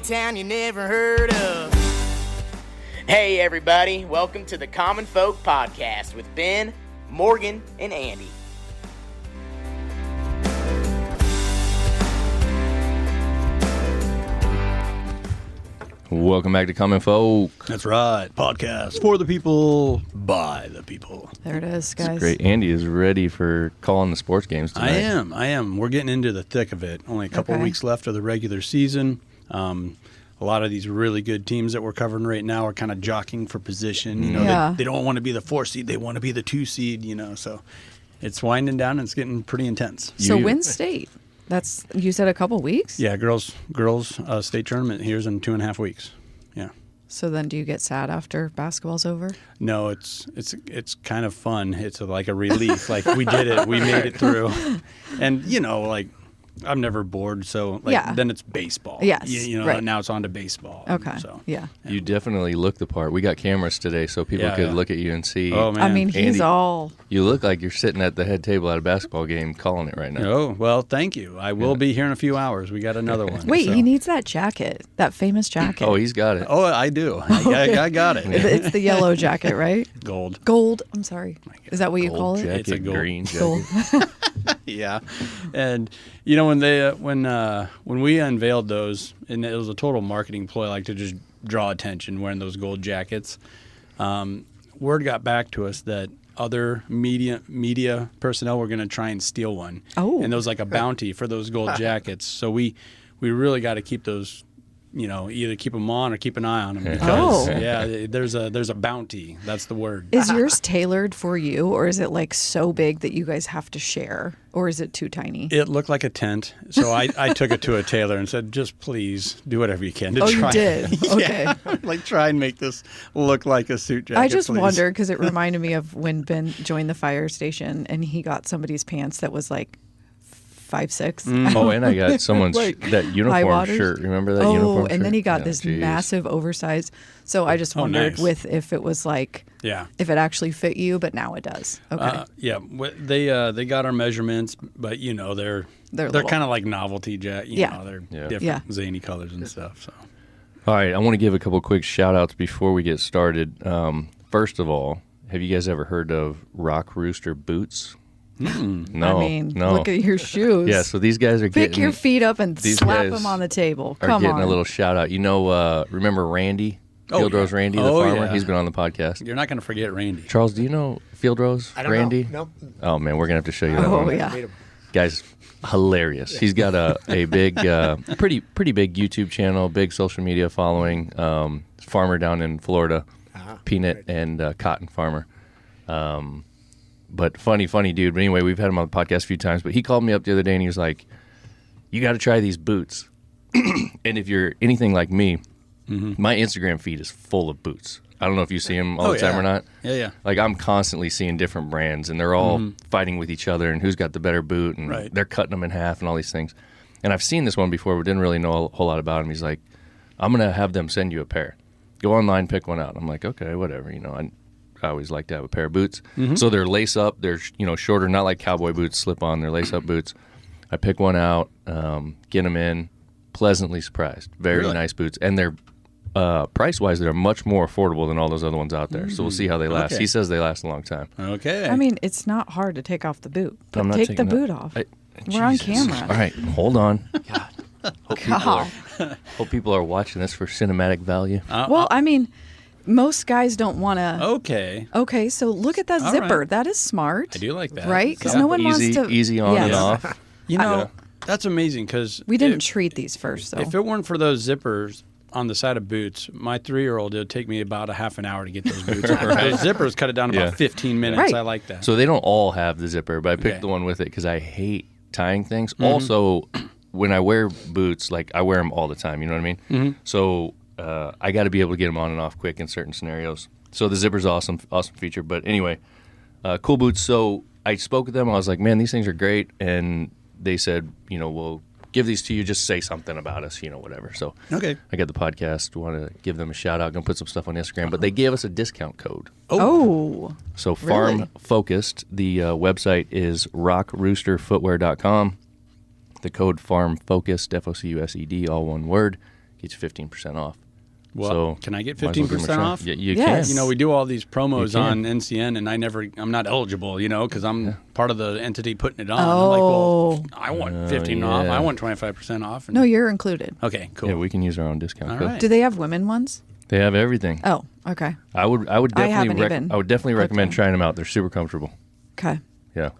town you never heard of. Hey everybody, welcome to the Common Folk Podcast with Ben, Morgan, and Andy. Welcome back to Common Folk. That's right. Podcast for the people, by the people. There it is, guys. That's great. Andy is ready for calling the sports games tonight. I am. We're getting into the thick of it. Only a couple weeks left of the regular season. A lot of these really good teams that we're covering right now are kind of jockeying for position. You know, they don't want to be the 4 seed. They want to be the 2 seed, you know. So it's winding down and it's getting pretty intense. So Win State. That's, you said a couple weeks? Yeah, girls state tournament here's in 2.5 weeks. Yeah. So then do you get sad after basketball's over? No, it's kind of fun. It's like a relief. Like we did it. We made it through. And, you know, like I'm never bored. So then it's baseball. Yes. You know, now it's on to baseball. Okay. So, yeah. You definitely look the part. We got cameras today so people could look at you and see. Oh, man. I mean, he's Andy, you look like you're sitting at the head table at a basketball game calling it right now. Oh, well, thank you. I will be here in a few hours. We got another one. Wait, so. he needs that jacket, that famous jacket. Oh, he's got it. Oh, I do. I got it. It's the yellow jacket, right? Gold. I'm sorry. Is that what you call it? Jacket, It's a gold. green jacket. Gold. Yeah, and you know when we unveiled those, and it was a total marketing ploy, like to just draw attention, wearing those gold jackets. Word got back to us that other media personnel were going to try and steal one. Oh, and there was like a bounty for those gold jackets. So we really got to keep those. You know, either keep them on or keep an eye on them because there's a bounty. That's the word. Is yours tailored for you, or is it like so big that you guys have to share, or is it too tiny? It looked like a tent, so I took it to a tailor and said, "Just please do whatever you can to try." You did? Okay. Like try and make this look like a suit jacket. I just please. wondered because it reminded me of when Ben joined the fire station and he got somebody's pants that was like 5'6". Oh, and I got someone's that uniform shirt. Remember that uniform shirt? And then he got this massive oversized. So I just wondered if it was like, if it actually fit you, but now it does. Okay. They got our measurements, but you know they're kind of like novelty jacket. You know, they're different zany colors and stuff. So. All right, I want to give a couple quick shout outs before we get started. First of all, have you guys ever heard of Rock Rooster boots? No, I mean, look at your shoes. Yeah, so these guys are getting... Pick your feet up and slap them on the table. Come on. Are getting a little shout out. You know, remember Randy? Field Rose Randy, the farmer? Yeah. He's been on the podcast. You're not going to forget Randy. Charles, do you know Field Rose Randy? No. Oh, man, we're going to have to show you that one. Oh, yeah. Guy's hilarious. He's got a big, pretty big YouTube channel, big social media following, farmer down in Florida, peanut and cotton farmer. But funny dude. But anyway, we've had him on the podcast a few times. But he called me up the other day and he was like, "You got to try these boots." And if you're anything like me, my Instagram feed is full of boots. I don't know if you see them all the time or not. Yeah. Like I'm constantly seeing different brands, and they're all fighting with each other and who's got the better boot, and they're cutting them in half and all these things. And I've seen this one before, but didn't really know a whole lot about him. He's like, "I'm gonna have them send you a pair. Go online, pick one out." I'm like, "Okay, whatever." You know, I always like to have a pair of boots. So they're lace up. They're shorter, not like cowboy boots, slip on. They're lace up boots. I pick one out, get them in, pleasantly surprised. Very nice boots. And they're, price-wise, they're much more affordable than all those other ones out there. So we'll see how they last. Okay. He says they last a long time. Okay. I mean, it's not hard to take off the boot. I'm not take the taking boot off. We're on camera. All right, hold on. God. Hope people are watching this for cinematic value. Well, I mean... Most guys don't want to. Okay, so look at that All zipper. right. That is smart. I do like that. Right? Because no one wants to. Easy on and off. You know, that's amazing because... We didn't treat these first, though. If it weren't for those zippers on the side of boots, my 3-year-old, it would take me about a half an hour to get those boots on. Those zippers cut it down to about 15 minutes. Right. I like that. So they don't all have the zipper, but I picked the one with it because I hate tying things. Also, when I wear boots, like I wear them all the time, you know what I mean? So I got to be able to get them on and off quick in certain scenarios. So the zipper's awesome feature. But anyway, cool boots. So I spoke with them. I was like, "Man, these things are great." And they said, "We'll give these to you. Just say something about us, whatever." So I got the podcast. Want to give them a shout out. Gonna put some stuff on Instagram. But they gave us a discount code. Oh. So Farm really? Focused. The website is rockroosterfootwear.com. The code Farm Focused, FOCUSED, all one word, gets you 15% off. Well, so can I get 15% off? Yeah, you Yes. can. We do all these promos on NCN, and I'm not eligible, because I'm part of the entity putting it on. I'm like, well, I want 15 off. I want 25% off. No, you're included. Okay, cool. Yeah, we can use our own discount All code. right. Do they have women ones? They have everything. Oh, okay. I would definitely I would definitely recommend trying them out. They're super comfortable. Okay. Yeah.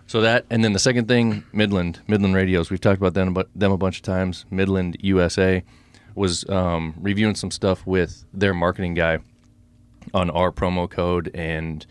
So that, and then the second thing, Midland Radios. We've talked about them a bunch of times. Midland USA was reviewing some stuff with their marketing guy on our promo code and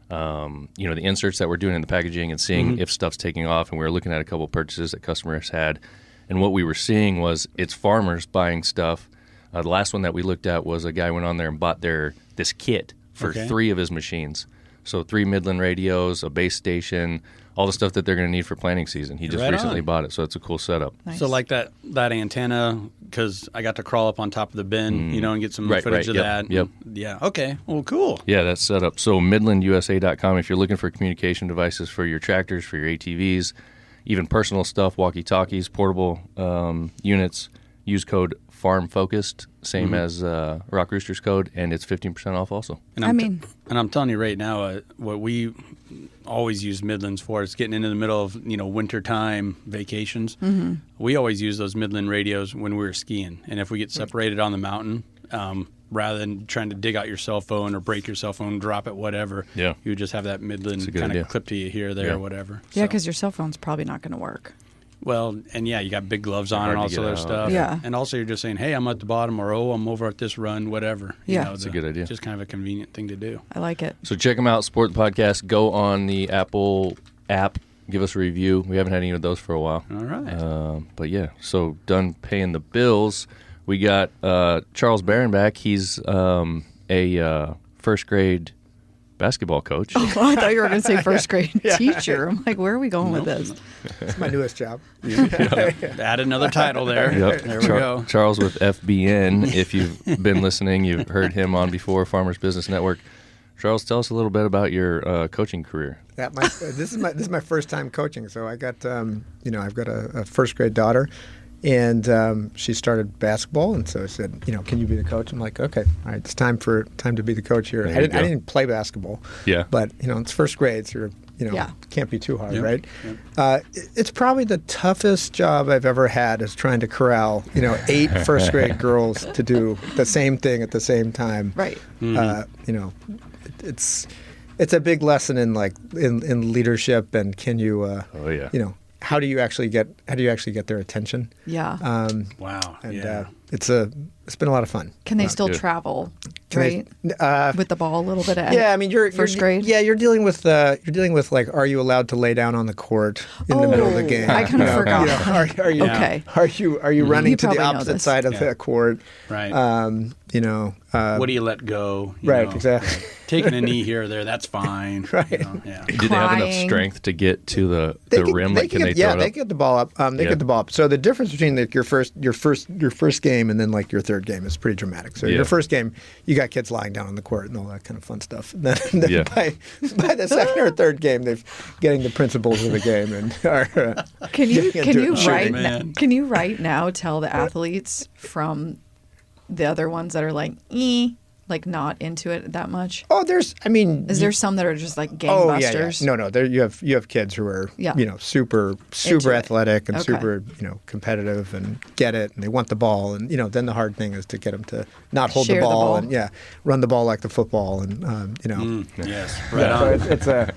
the inserts that we're doing in the packaging and seeing if stuff's taking off. And we were looking at a couple purchases that customers had, and what we were seeing was it's farmers buying stuff. The last one that we looked at was a guy went on there and bought this kit for 3 of his machines. So 3 Midland radios, a base station, all the stuff that they're going to need for planting season. He just recently bought it, so it's a cool setup. Nice. So like that antenna, because I got to crawl up on top of the bin, and get some footage of that. Yep. Yeah. Okay. Well, cool. Yeah, that's set up. So MidlandUSA.com, if you're looking for communication devices for your tractors, for your ATVs, even personal stuff, walkie-talkies, portable units, use code FARMFOCUSED, same as Rock Rooster's code, and it's 15% off also. And I'm telling you right now, what we always use Midlands for is getting into the middle of wintertime vacations. We always use those Midland radios when we're skiing, and if we get separated on the mountain, rather than trying to dig out your cell phone or break your cell phone, drop it, whatever, you would just have that Midland kind of clip to you here, there, or whatever. Yeah, because your cell phone's probably not going to work. Well, and you got big gloves on and all this other stuff. Yeah. And also you're just saying, hey, I'm at the bottom, or I'm over at this run, whatever. That's a good idea. Just kind of a convenient thing to do. I like it. So check them out, Support the Podcast. Go on the Apple app, give us a review. We haven't had any of those for a while. All right. But yeah, so done paying the bills. We got Charles Barron back. He's a first grade basketball coach. Oh, I thought you were going to say first grade teacher. I'm like, where are we going with this? It's my newest job. Add another title there. Yep. There we go. Charles with FBN. If you've been listening, you've heard him on before, Farmers Business Network. Charles, tell us a little bit about your coaching career. This is my first time coaching. So I got I've got a first grade daughter. And she started basketball, and so I said, can you be the coach? I'm like, okay, all right, it's time to be the coach here. I didn't play basketball, but it's first grade, so can't be too hard, right? Yep. It's probably the toughest job I've ever had is trying to corral 8 first grade girls to do the same thing at the same time. Right. It's a big lesson in leadership, and can you how do you actually get their attention? Yeah. Wow. And it's been a lot of fun. Can they still travel? With the ball a little bit at I mean, you're first grade. Yeah, you're dealing with like, are you allowed to lay down on the court in the middle of the game? I kind of forgot. Are you okay? Are you running You to the probably know opposite this. side of the court? Right. What do you let go? Exactly. Taking a knee here or there, that's fine. Right. Did they have enough strength to get to the rim? Can they throw it up? They get the ball up. Get the ball up. So the difference between your first game and then like your third game is pretty dramatic. So your first game, you got kids lying down on the court and all that kind of fun stuff. And then by the second or third game, they're getting the principles of the game and are. Can you right now tell the athletes from the other ones that are like not into it that much? Oh, is there some that are just like gangbusters? No. You have kids who are super athletic and super competitive and get it, and they want the ball, and then the hard thing is to get them to not hold the ball and run the ball like the football, and Yes, right. So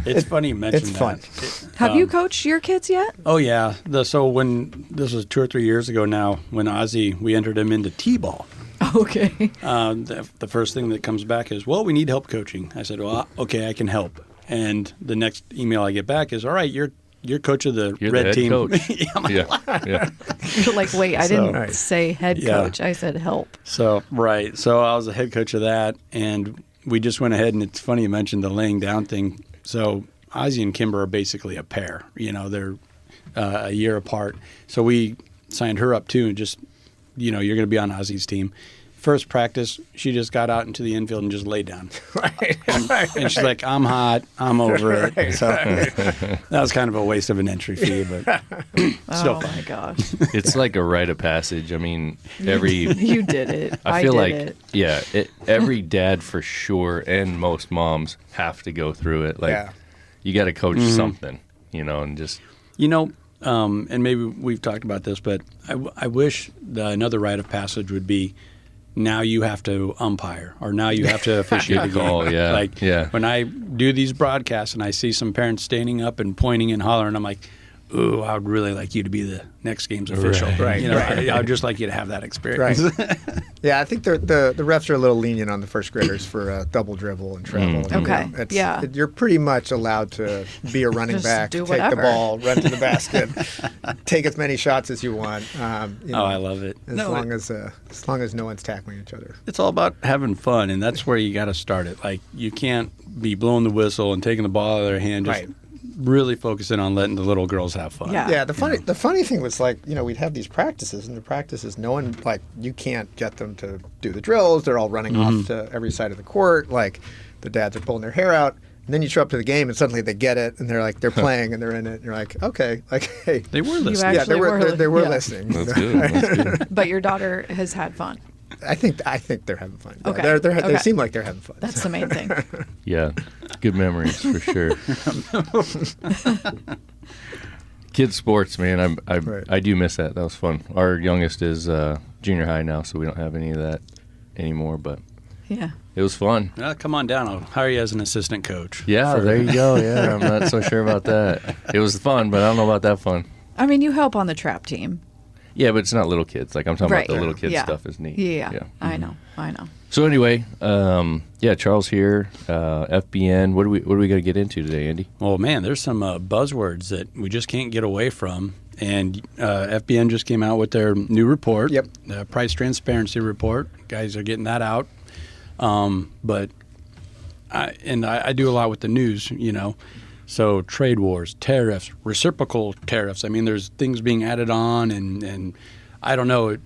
it's funny you mention it's that. fun. Have you coached your kids yet? Oh yeah. So when this was 2 or 3 years ago now, when Ozzy, we entered him into T-ball. Okay. The first thing that comes back is, well, we need help coaching. I said, well, okay, I can help. And the next email I get back is, all right, you're coach of the You're red the head team. Coach. Yeah. You're like, wait, I didn't say head coach. I said help. So I was the head coach of that, and we just went ahead, and it's funny you mentioned the laying down thing. So Ozzy and Kimber are basically a pair. They're a year apart. So we signed her up too, and just, you're going to be on Ozzy's team. first practice, she just got out into the infield and just laid down. Right. And she's like, I'm hot. I'm over it. So that was kind of a waste of an entry fee, but still Oh fun. my gosh. It's like a rite of passage. I mean, every You did it. I feel did like it. yeah, every dad for sure, and most moms have to go through it. Like Yeah. you got to coach something, and just And maybe we've talked about this, but I wish another rite of passage would be now you have to umpire or now you have to officiate the game. Oh, yeah. Like Yeah. when I do these broadcasts and I see some parents standing up and pointing and hollering, I'm like, ooh, I would really like you to be the next game's official. Right. I would just like you to have that experience. Right. Yeah, I think the refs are a little lenient on the first graders for double dribble and treble. Okay. Yeah. You're pretty much allowed to be a running Just back, do take the whatever. ball, run to the basket, take as many shots as you want. I love it. As long as no one's tackling each other. It's all about having fun, and that's where you got to start it. Like you can't be blowing the whistle and taking the ball out of their hand. Just Right. really focusing on letting the little girls have fun. Yeah. Yeah, the funny thing was we'd have these practices, and the practices, no one you can't get them to do the drills. They're all running off to every side of the court. Like the dads are pulling their hair out, and then you show up to the game, and suddenly they get it, and they're playing, and they're in it. And you're like, okay, hey, They were You listening. yeah, they actually were yeah. listening. that's good. That's good. But your daughter has had fun. I think they're having fun. Yeah, Okay. they Okay. seem like they're having fun. That's the main thing. Yeah, good memories for sure. Kids sports, man. Right. I do miss that. That was fun. Our youngest is junior high now, so we don't have any of that anymore. But Yeah. it was fun. Come on down. I'll hire you as an assistant coach. Yeah, there you go. Yeah, I'm not so sure about that. It was fun, but I don't know about that fun. I mean, you help on the trap team. Yeah, but it's not little kids. Like I'm talking Right. about the little kids Yeah. stuff is neat. Yeah. I know. So anyway, Charles here, FBN. What do we got to get into today, Andy? Well, man, there's some buzzwords that we just can't get away from. And FBN just came out with their new report. Yep. The price transparency report. Guys are getting that out. But I do a lot with the news, So trade wars, tariffs, reciprocal tariffs. I mean, there's things being added on, and I don't know.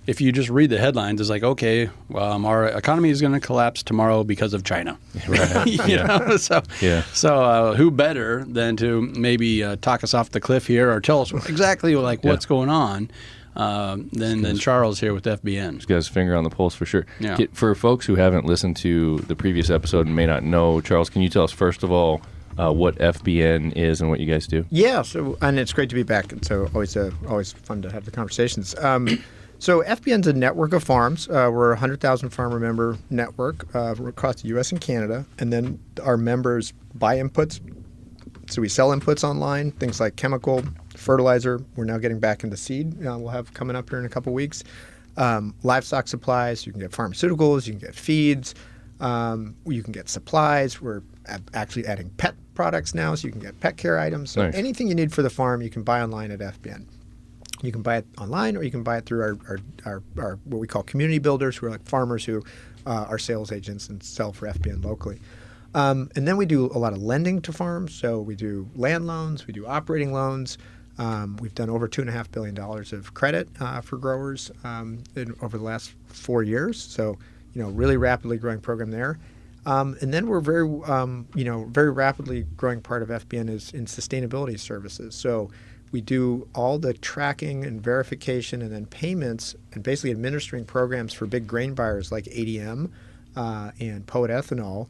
If you just read the headlines, it's like, okay, well, our economy is going to collapse tomorrow because of China. Right. So who better than to maybe talk us off the cliff here or tell us exactly what's going on than Charles here with FBN. He's got his finger on the pulse for sure. Yeah. For folks who haven't listened to the previous episode and may not know, Charles, can you tell us first of all what FBN is and what you guys do? Yeah, and it's great to be back. And so always fun to have the conversations. So FBN's a network of farms. We're a 100,000 farmer member network across the U.S. and Canada. And then our members buy inputs. So we sell inputs online, things like chemical, fertilizer. We're now getting back into seed. We'll have coming up here in a couple weeks. Livestock supplies. You can get pharmaceuticals. You can get feeds. You can get supplies. We're actually adding pet products now, so you can get pet care items. So Nice. anything you need for the farm, you can buy online at FBN. You can buy it online, or you can buy it through our what we call community builders, who are like farmers who are sales agents and sell for FBN locally. And then we do a lot of lending to farms. So we do land loans, we do operating loans. We've done over $2.5 billion of credit for growers over the last 4 years. So really rapidly growing program there. And then we're very rapidly growing part of FBN is in sustainability services. So we do all the tracking and verification and then payments and basically administering programs for big grain buyers like ADM and Poet Ethanol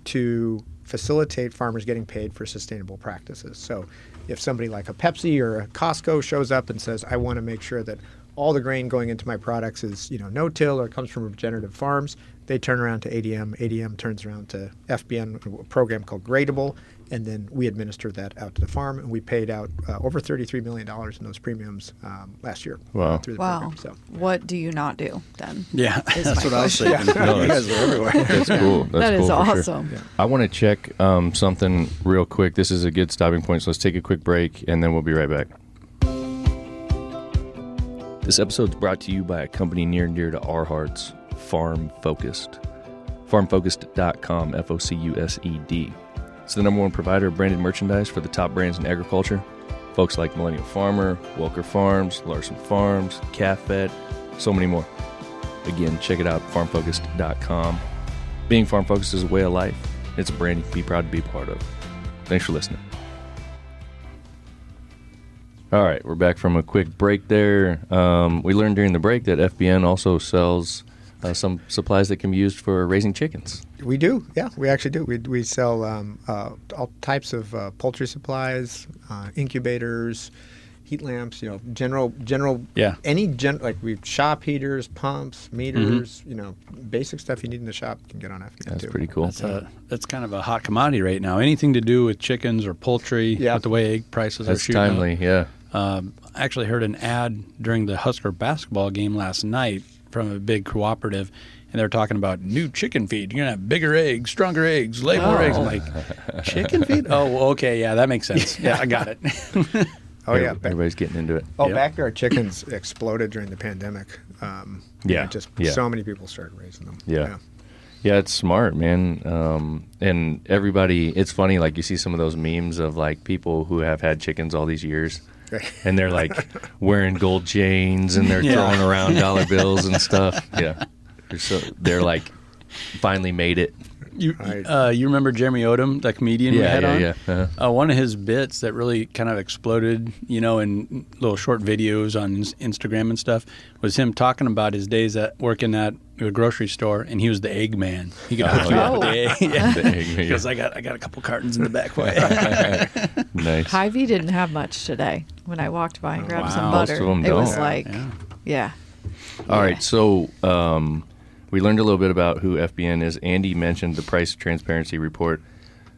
to facilitate farmers getting paid for sustainable practices. So if somebody like a Pepsi or a Costco shows up and says, I want to make sure that all the grain going into my products is no-till or comes from regenerative farms, they turn around to ADM. ADM turns around to FBN, a program called Gradable, and then we administer that out to the farm. And we paid out over $33 million in those premiums last year. Wow. Through the Wow. program. So. What do you not do then? Yeah, Is that's my what I was question. thinking. No, You guys are everywhere. That's cool. That's That is cool for sure. awesome. Yeah. I want to check something real quick. This is a good stopping point, so let's take a quick break, and then we'll be right back. This episode is brought to you by a company near and dear to our hearts, Farm Focused. FarmFocused.com, FOCUSED. It's the #1 provider of branded merchandise for the top brands in agriculture. Folks like Millennial Farmer, Welker Farms, Larson Farms, Calf Fed, so many more. Again, check it out, farmfocused.com. Being farm focused is a way of life. It's a brand you can be proud to be a part of. Thanks for listening. All right, we're back from a quick break there. We learned during the break that FBN also sells some supplies that can be used for raising chickens. We do, yeah, we actually do. We sell all types of poultry supplies, incubators, heat lamps, general, like we shop heaters, pumps, meters, basic stuff you need in the shop you can get on FBN too. That's pretty cool. That's kind of a hot commodity right now. Anything to do with chickens or poultry, with the way egg prices are shooting timely, up. yeah. I actually heard an ad during the Husker basketball game last night from a big cooperative, and they're talking about new chicken feed. You're going to have bigger eggs, stronger eggs, lay more eggs. I'm like, chicken feed? Oh, okay, yeah, that makes sense. Yeah, I got it. Oh, yeah. Everybody's getting into it. Oh, backyard chickens exploded during the pandemic. So many people started raising them. Yeah, it's smart, man. And everybody, it's funny, like you see some of those memes of like people who have had chickens all these years. And they're like wearing gold chains and they're throwing around dollar bills and stuff. Yeah. They're like finally made it. You remember Jeremy Odom, the comedian we had on? Yeah. Uh-huh. One of his bits that really kind of exploded, in little short videos on Instagram and stuff, was him talking about his days at working at a grocery store, and he was the egg man. He could hook you up with the egg. The egg man. Because I got a couple cartons in the back way. Nice. Hy-Vee didn't have much today. When I walked by and grabbed some butter, most of them it don't. was like, All right, so we learned a little bit about who FBN is. Andy mentioned the price transparency report.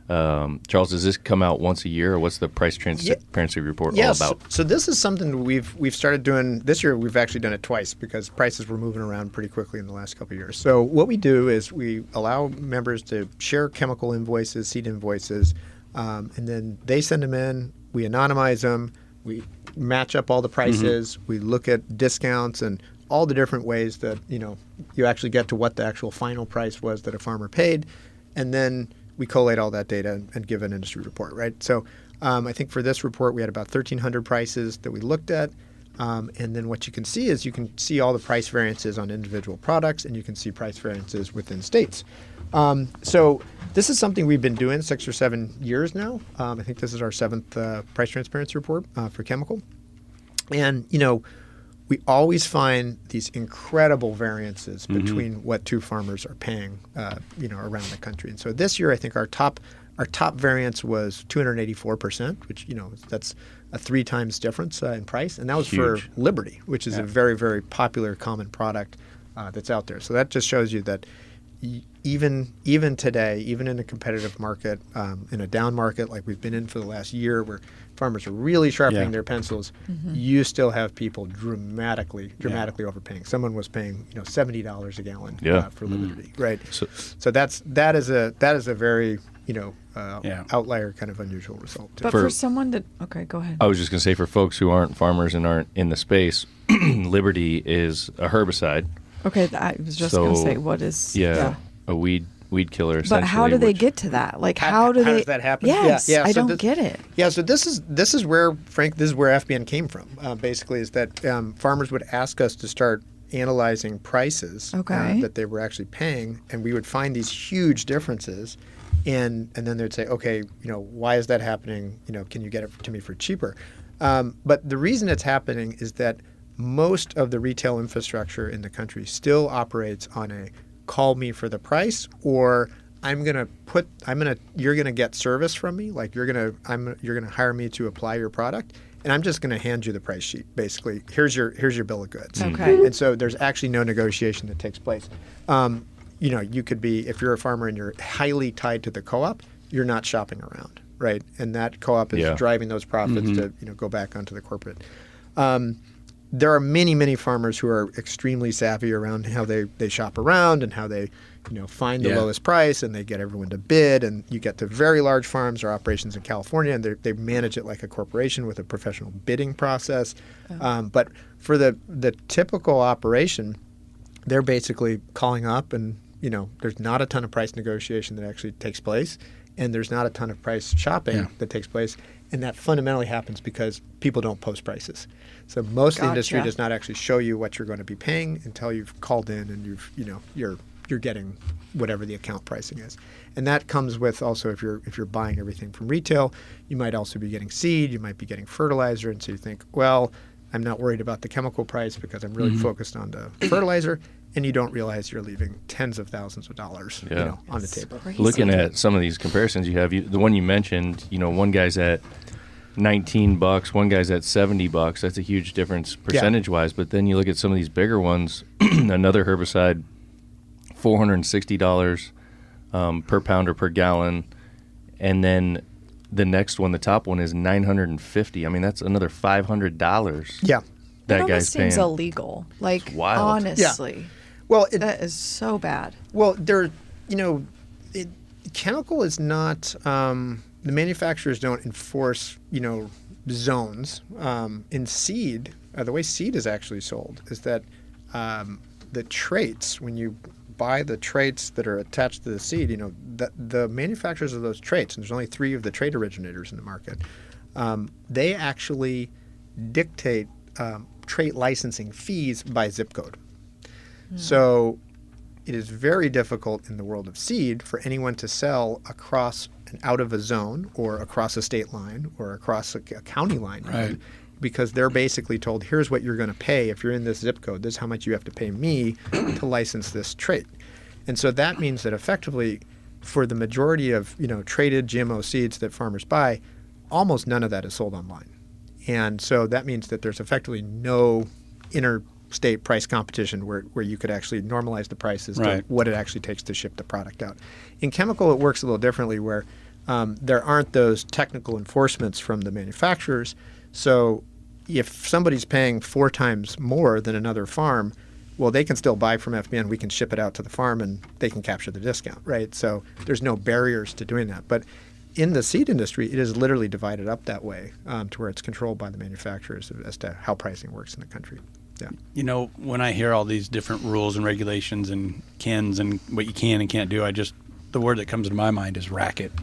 Charles, does this come out once a year, or what's the price transparency report all about? So this is something we've started doing this year. We've actually done it twice because prices were moving around pretty quickly in the last couple of years. So what we do is we allow members to share chemical invoices, seed invoices, and then they send them in. We anonymize them. We match up all the prices. We look at discounts and all the different ways that you actually get to what the actual final price was that a farmer paid, and then we collate all that data and give an industry report, right? So I think for this report we had about 1,300 prices that we looked at, and then what you can see is you can see all the price variances on individual products, and you can see price variances within states. So this is something we've been doing 6 or 7 years now. I think this is our 7th price transparency report for chemical, and we always find these incredible variances between what two farmers are paying, around the country. And so this year, I think our top variance was 284%, which that's a 3 times difference in price, and that was for Liberty, which is a very, very popular common product that's out there. So that just shows you that even today, even in a competitive market, in a down market like we've been in for the last year, where farmers are really sharpening their pencils, you still have people dramatically overpaying. Someone was paying $70 a gallon for Liberty, right? So that is a very outlier kind of unusual result. But for someone that go ahead. I was just going to say, for folks who aren't farmers and aren't in the space, Liberty is a herbicide. Okay, I was just going to say, what is a weed killer, essentially. But how do they get to that? Like, how does that happen? Yes, I don't get it. Yeah, so this is where, Frank, this is where FBN came from. Basically, is that farmers would ask us to start analyzing prices that they were actually paying, and we would find these huge differences, and then they'd say, okay, why is that happening? Can you get it to me for cheaper? But the reason it's happening is that most of the retail infrastructure in the country still operates on a call me for the price, or you're gonna get service from me, like you're gonna hire me to apply your product, and I'm just gonna hand you the price sheet. Basically, here's your bill of goods. Okay. And so there's actually no negotiation that takes place. You could be, if you're a farmer and you're highly tied to the co-op, you're not shopping around, right? And that co-op is driving those profits to go back onto the corporate. There are many, many farmers who are extremely savvy around how they shop around and how they, find the lowest price, and they get everyone to bid. And you get to very large farms or operations in California, and they manage it like a corporation with a professional bidding process. But for the typical operation, they're basically calling up, and there's not a ton of price negotiation that actually takes place. and there's not a ton of price shopping that takes place. And that fundamentally happens because people don't post prices. So most of the industry does not actually show you what you're going to be paying until you've called in and you're getting whatever the account pricing is. And that comes with also if you're buying everything from retail, you might also be getting seed, you might be getting fertilizer, and so you think, well, I'm not worried about the chemical price because I'm really focused on the fertilizer, and you don't realize you're leaving tens of thousands of dollars on the table. Crazy. Looking at some of these comparisons you have, the one you mentioned, one guy's at $19, one guy's at $70. That's a huge difference percentage-wise. But then you look at some of these bigger ones, another herbicide, $460 per pound or per gallon, and then the next one, the top one, is $950. I mean, that's another $500. Yeah, that guy's paying. Seems illegal. Like, wild. honestly, well, that is so bad. Well, chemical is not. The manufacturers don't enforce, zones. In seed, the way seed is actually sold is that the traits, when you buy the traits that are attached to the seed, the manufacturers of those traits, and there's only 3 of the trait originators in the market, they actually dictate trait licensing fees by zip code. So it is very difficult in the world of seed for anyone to sell across and out of a zone or across a state line or across a county line. Right. Because they're basically told, here's what you're going to pay if you're in this zip code. This is how much you have to pay me to license this trait. And so that means that effectively for the majority of traded GMO seeds that farmers buy, almost none of that is sold online. And so that means that there's effectively no interstate price competition where you could actually normalize the prices to what it actually takes to ship the product out. In chemical, it works a little differently where there aren't those technical enforcements from the manufacturers. So if somebody's paying 4 times more than another farm, well, they can still buy from FBN. We can ship it out to the farm, and they can capture the discount, right? So there's no barriers to doing that. But in the seed industry, it is literally divided up that way to where it's controlled by the manufacturers as to how pricing works in the country. Yeah. When I hear all these different rules and regulations and cans and what you can and can't do, the word that comes to my mind is racket.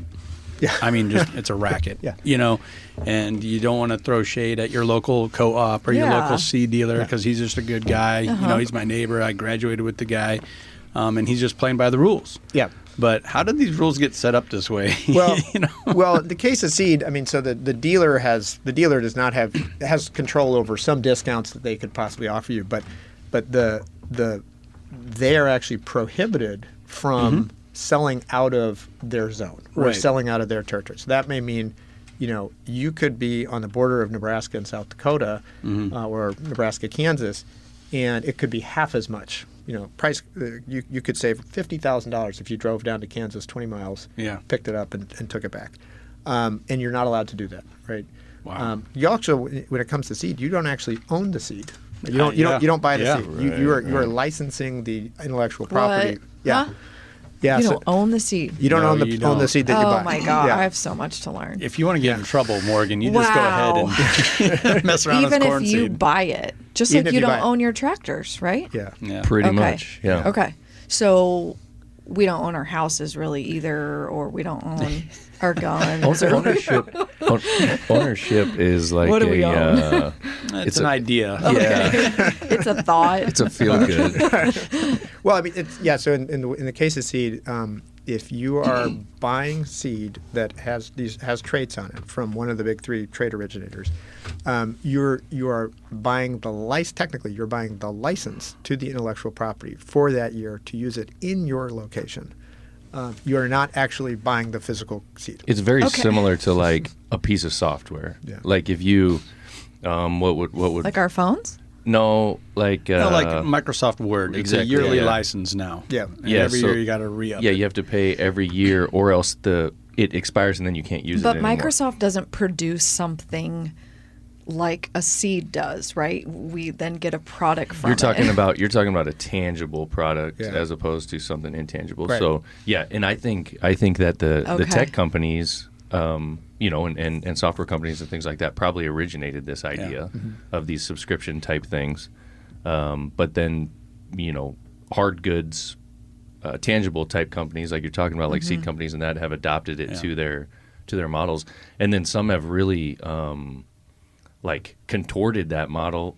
Yeah. I mean, it's a racket. Yeah. And you don't want to throw shade at your local co-op or your local seed dealer because he's just a good guy. He's my neighbor. I graduated with the guy, and he's just playing by the rules. Yeah. But how did these rules get set up this way? Well, well, the case of seed, I mean, so the dealer has control over some discounts that they could possibly offer you, but they are actually prohibited from selling out of their zone or selling out of their territory. So that may mean, you could be on the border of Nebraska and South Dakota or Nebraska, Kansas, and it could be half as much. Price you could save $50,000 if you drove down to Kansas 20 miles, picked it up and took it back, and you're not allowed to do that, right? Wow. You also, when it comes to seed, you don't actually own the seed. You don't buy the seed. You are licensing the intellectual property. What? Yeah. Huh? Yeah, you so don't own the seed. You don't own the seed that you buy. Oh my God, Yeah. I have so much to learn. If you want to get in trouble, Morgan, you just go ahead and mess around Even with corn if you seed. buy it, just Even like if you you buy don't it. own your tractors, right? Yeah. Pretty Okay. much. Yeah. Okay. So we don't own our houses really either, or we don't own our guns. Ownership is like What do we own? It's an idea. It's a thought. It's a feel good. Well, I mean, so in the case of seed, if you are buying seed that has traits on it from one of the big 3 trait originators, you are buying technically you're buying the license to the intellectual property for that year to use it in your location. You are not actually buying the physical seed. It's very similar to like a piece of software. Yeah. Like if you, what would Like our phones? no like like Microsoft Word. exactly, It's a yearly yeah. license now. Yeah. And Yeah, every so- year you got to re-up yeah, it. you have to pay every year, or else it expires and then you can't use But it anymore. Microsoft doesn't produce something like a seed does, right? We then get a product from You're talking it. about a tangible product Yeah. as opposed to something intangible. Right. So yeah, and I think that the Okay. tech companies, and software companies and things like that probably originated this idea of these subscription type things. But then, hard goods tangible type companies like you're talking about, like seed companies and that have adopted it to their models, and then some have really like contorted that model.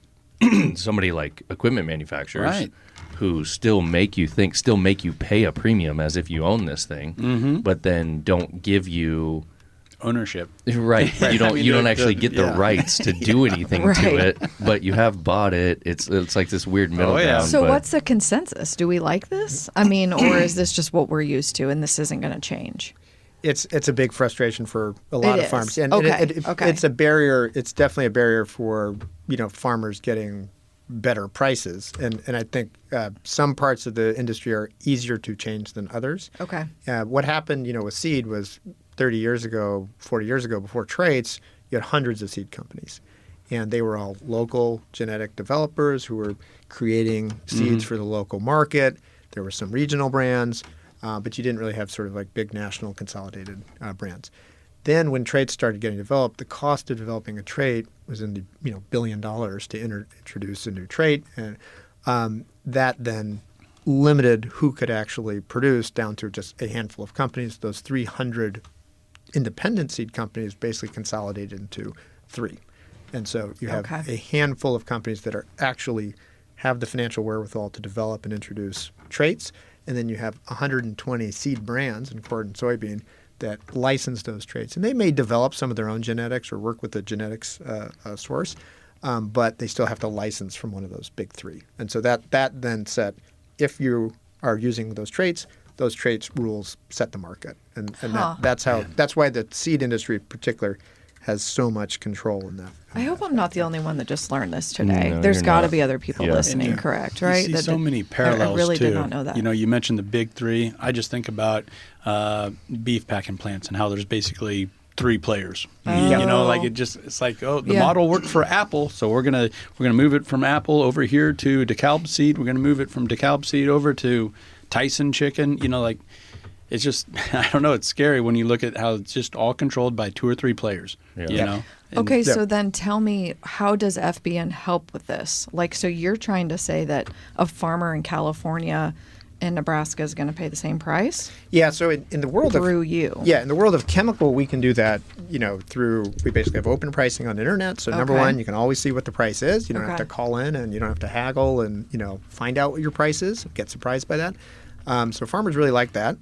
Somebody like equipment manufacturers who still make you pay a premium as if you own this thing, but then don't give you ownership. Right. You don't actually get the rights to do anything to it, but you have bought it. It's like this weird middle ground. So what's the consensus? Do we like this? I mean, or is this just what we're used to and this isn't going to change? It's a big frustration for a lot of farmers. And Okay. It's a barrier. It's definitely a barrier for, farmers getting better prices. And I think some parts of the industry are easier to change than others. Okay. What happened, with seed was 30 years ago, 40 years ago, before traits, you had hundreds of seed companies. And they were all local genetic developers who were creating seeds for the local market. There were some regional brands, but you didn't really have sort of like big national consolidated brands. Then when traits started getting developed, the cost of developing a trait was in the $1 billion to introduce a new trait. And that then limited who could actually produce down to just a handful of companies. Those 300 independent seed companies basically consolidated into 3. And so you have a handful of companies that are actually have the financial wherewithal to develop and introduce traits. And then you have 120 seed brands in corn and soybean that license those traits. And they may develop some of their own genetics or work with a genetics source, but they still have to license from one of those big 3. And so that then set, if you are using those traits rules set the market. And that's why the seed industry in particular has so much control in that. I hope I'm not the only one that just learned this today. No, There's you're got to not. be other people listening, correct? Right? You see so many parallels, I really too. did not know that. You mentioned the big 3. I just think about beef packing plants and how there's basically 3 players. It's like the model worked for Apple, so we're gonna move it from Apple over here to DeKalb seed. We're gonna move it from DeKalb seed over to Tyson chicken. It's just, I don't know, it's scary when you look at how it's just all controlled by 2 or 3 players, So then tell me, how does FBN help with this? So you're trying to say that a farmer in California and Nebraska is going to pay the same price? Yeah, so in the world through you. Yeah, in the world of chemical, we can do that, we basically have open pricing on the internet. So number one, you can always see what the price is. You don't have to call in and you don't have to haggle and, find out what your price is, get surprised by that. So farmers really like that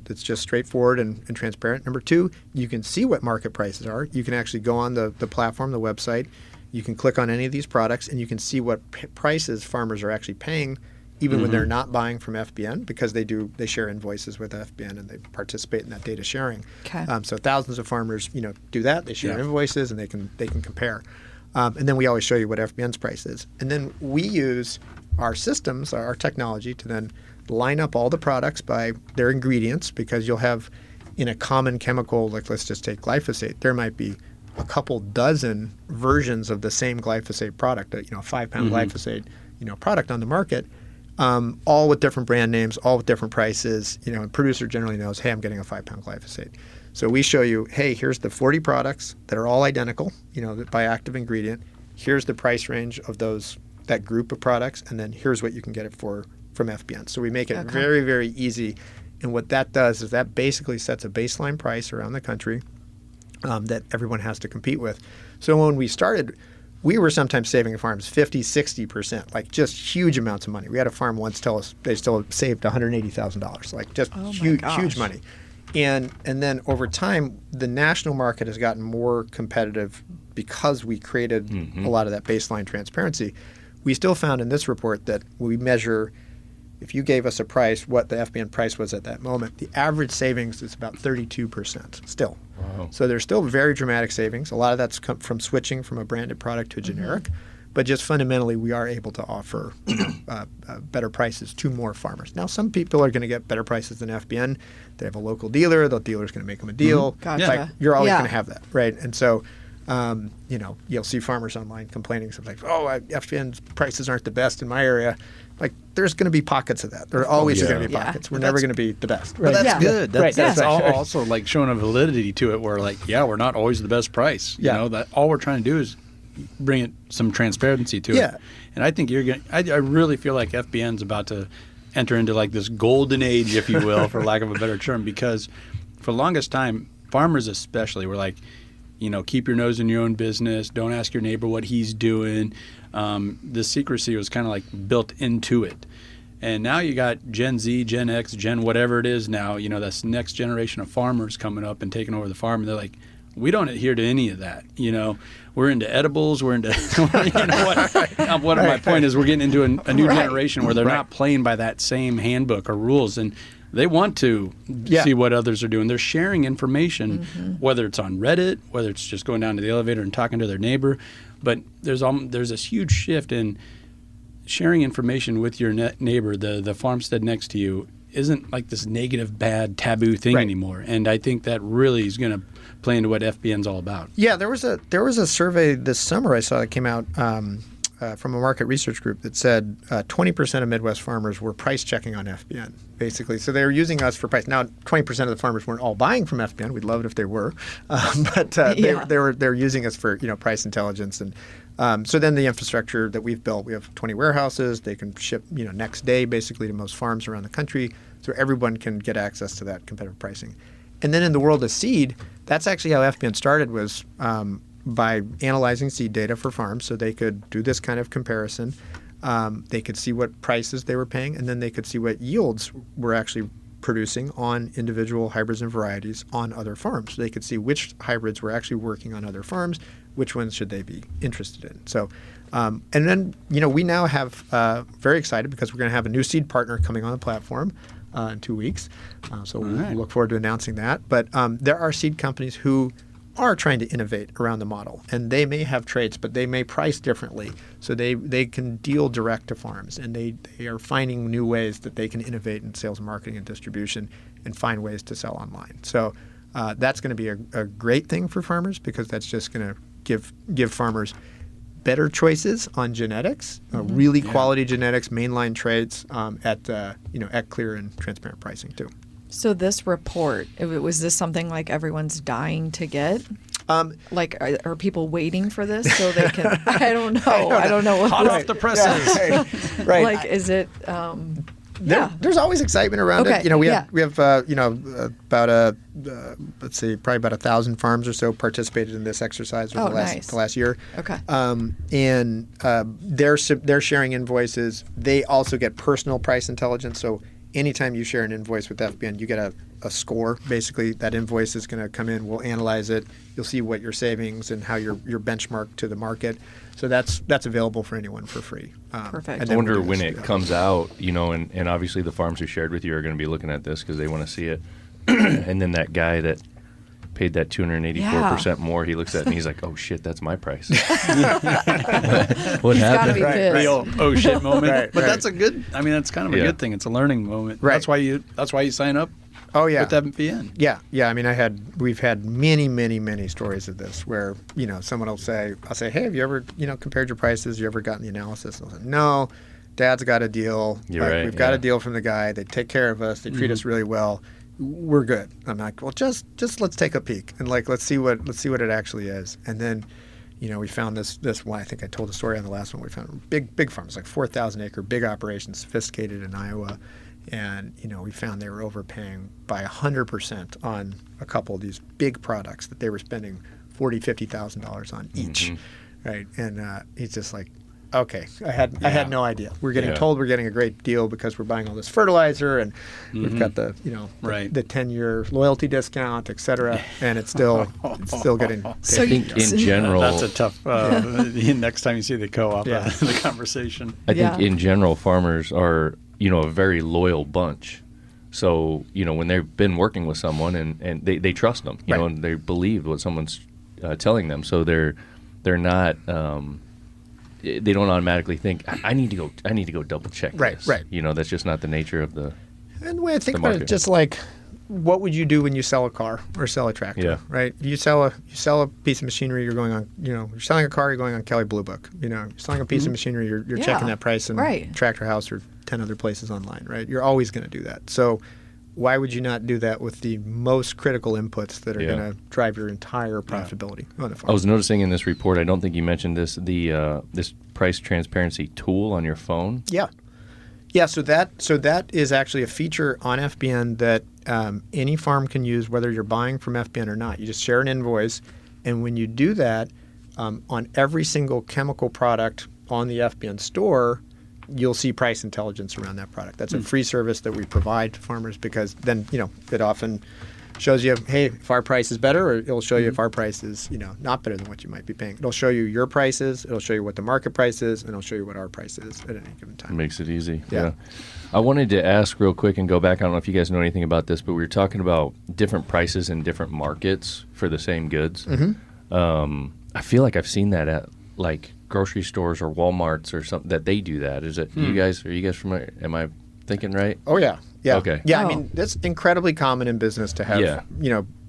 it's just straightforward and transparent. Number 2, you can see what market prices are. You can actually go on the platform, the website. You can click on any of these products, and you can see what prices farmers are actually paying, even when they're not buying from FBN, because they share invoices with FBN and they participate in that data sharing. Okay. So thousands of farmers, do that. They share invoices and they can compare. And then we always show you what FBN's price is. And then we use our systems, our technology, to then line up all the products by their ingredients, because you'll have in a common chemical, like let's just take glyphosate, there might be a couple dozen versions of the same glyphosate product, a 5-pound glyphosate, product on the market, all with different brand names, all with different prices, and producer generally knows, hey, I'm getting a 5-pound glyphosate. So we show you, hey, here's the 40 products that are all identical, by active ingredient. Here's the price range of that group of products, and then here's what you can get it for from FBN. So we make it very, very easy. And what that does is that basically sets a baseline price around the country that everyone has to compete with. So when we started, we were sometimes saving farms 50, 60%, like just huge amounts of money. We had a farm once tell us they still saved $180,000, like just huge money. And then over time, the national market has gotten more competitive because we created a lot of that baseline transparency. We still found in this report that we measure, if you gave us a price, what the FBN price was at that moment, the average savings is about 32% still. Wow. So there's still very dramatic savings. A lot of that's come from switching from a branded product to a generic. But just fundamentally, we are able to offer better prices to more farmers. Now, some people are going to get better prices than FBN. They have a local dealer. The dealer's going to make them a deal. Gotcha. Like, you're always going to have that, right? And so, you'll see farmers online complaining something like, FBN's prices aren't the best in my area. Like, there's going to be pockets of that. There are always going to be pockets. We're never going to be the best. Right? But that's good. That's right. also like showing a validity to it where we're not always the best price. That all we're trying to do is bring some transparency to it. And I think I really feel like FBN's about to enter into like this golden age, if you will, for lack of a better term, because for the longest time, farmers especially were like, keep your nose in your own business. Don't ask your neighbor what he's doing. The secrecy was kind of like built into it. And now you got Gen Z, Gen X, Gen whatever it is now, this next generation of farmers coming up and taking over the farm. And they're like, we don't adhere to any of that. We're into edibles. We're into, my point is we're getting into a new generation where they're not playing by that same handbook or rules. And they want to see what others are doing. They're sharing information, whether it's on Reddit, whether it's just going down to the elevator and talking to their neighbor. But there's this huge shift in sharing information with your neighbor, the farmstead next to you, isn't like this negative, bad, taboo thing anymore. And I think that really is going to play into what FBN's all about. Yeah, there was a survey this summer I saw that came out from a market research group that said 20% of Midwest farmers were price checking on FBN, basically. So they were using us for price. Now, 20% of the farmers weren't all buying from FBN. We'd love it if they were, but they were using us for price intelligence. And so then the infrastructure that we've built, we have 20 warehouses. They can ship next day basically to most farms around the country, so everyone can get access to that competitive pricing. And then in the world of seed, that's actually how FBN started, was by analyzing seed data for farms, so they could do this kind of comparison. They could see what prices they were paying, and then they could see what yields were actually producing on individual hybrids and varieties on other farms. So they could see which hybrids were actually working on other farms, which ones should they be interested in. So, and then we now have very excited because we're going to have a new seed partner coming on the platform in 2 weeks. So we'll look forward to announcing that. But there are seed companies who are trying to innovate around the model, and they may have traits, but they may price differently. So they can deal direct to farms, and they are finding new ways that they can innovate in sales, marketing, and distribution, and find ways to sell online. So that's going to be a great thing for farmers, because that's just going to give farmers better choices on genetics, really quality genetics, mainline traits at clear and transparent pricing too. So this report, was this something like everyone's dying to get? Are people waiting for this so they can? I don't know. I don't know. Hot off the presses. Right. Like, is it? There's always excitement around it. We have about let's see, probably about 1,000 farms or so participated in this exercise over the last year. Okay. And they're sharing invoices. They also get personal price intelligence. So anytime you share an invoice with FBN, you get a score. Basically, that invoice is going to come in. We'll analyze it. You'll see what your savings and how you're benchmarked to the market. So that's available for anyone for free. Perfect. I wonder when it comes out, and obviously the farms who shared with you are going to be looking at this because they want to see it. And then that guy that paid that 284% more, he looks at it and he's like, oh shit, that's my price. What He's happened? gotta be pissed. Real oh shit moment. But right. that's that's kind of a good thing. It's a learning moment. Right. That's why you sign up. Oh yeah. With FBN. Yeah. I mean, we've had many stories of this where someone will say, I'll say, hey, have you ever compared your prices? You ever gotten the analysis? And I'll say, no, Dad's got a deal. We've got a deal from the guy. They take care of us. They treat us really well. We're good. I'm like, well, just let's take a peek and let's see what it actually is. And then, we found this one. I think I told the story on the last one. We found big farms, like 4,000 acre, big operations, sophisticated in Iowa. And, we found they were overpaying by 100% on a couple of these big products that they were spending $40,000, $50,000 on each, right? And he's just like, okay, I had no idea. We're getting told we're getting a great deal because we're buying all this fertilizer, and we've got the the 10-year loyalty discount, et cetera, and it's still getting. So I think in general, that's a tough. Next time you see the co-op, the conversation. I think in general, farmers are a very loyal bunch. So when they've been working with someone and they trust them, and they believe what someone's telling them, so they're not. They don't automatically think I need to go double check this. Right. That's just not the nature of the. And the way I think about it, just like, what would you do when you sell a car or sell a tractor? Yeah. Right. You sell a piece of machinery. You're going on. You're selling a car. You're going on Kelley Blue Book. You're selling a piece of machinery. You're checking that price in Tractor House or 10 other places online. Right. You're always going to do that. So why would you not do that with the most critical inputs that are going to drive your entire profitability on the farm? I was noticing in this report, I don't think you mentioned this, this price transparency tool on your phone. Yeah, Yeah, so that is actually a feature on FBN that any farm can use, whether you're buying from FBN or not. You just share an invoice, and when you do that, on every single chemical product on the FBN store, you'll see price intelligence around that product. That's a free service that we provide to farmers, because then, it often shows you, hey, if our price is better, or it'll show you if our price is, not better than what you might be paying. It'll show you your prices, it'll show you what the market price is, and it'll show you what our price is at any given time. Makes it easy. Yeah. I wanted to ask real quick and go back. I don't know if you guys know anything about this, but we were talking about different prices in different markets for the same goods. Mm-hmm. I feel like I've seen that at like grocery stores or Walmarts or something, that they do that. Is it are you guys familiar? Am I thinking right? Oh, yeah. Yeah. Okay. Yeah, I mean, that's incredibly common in business to have,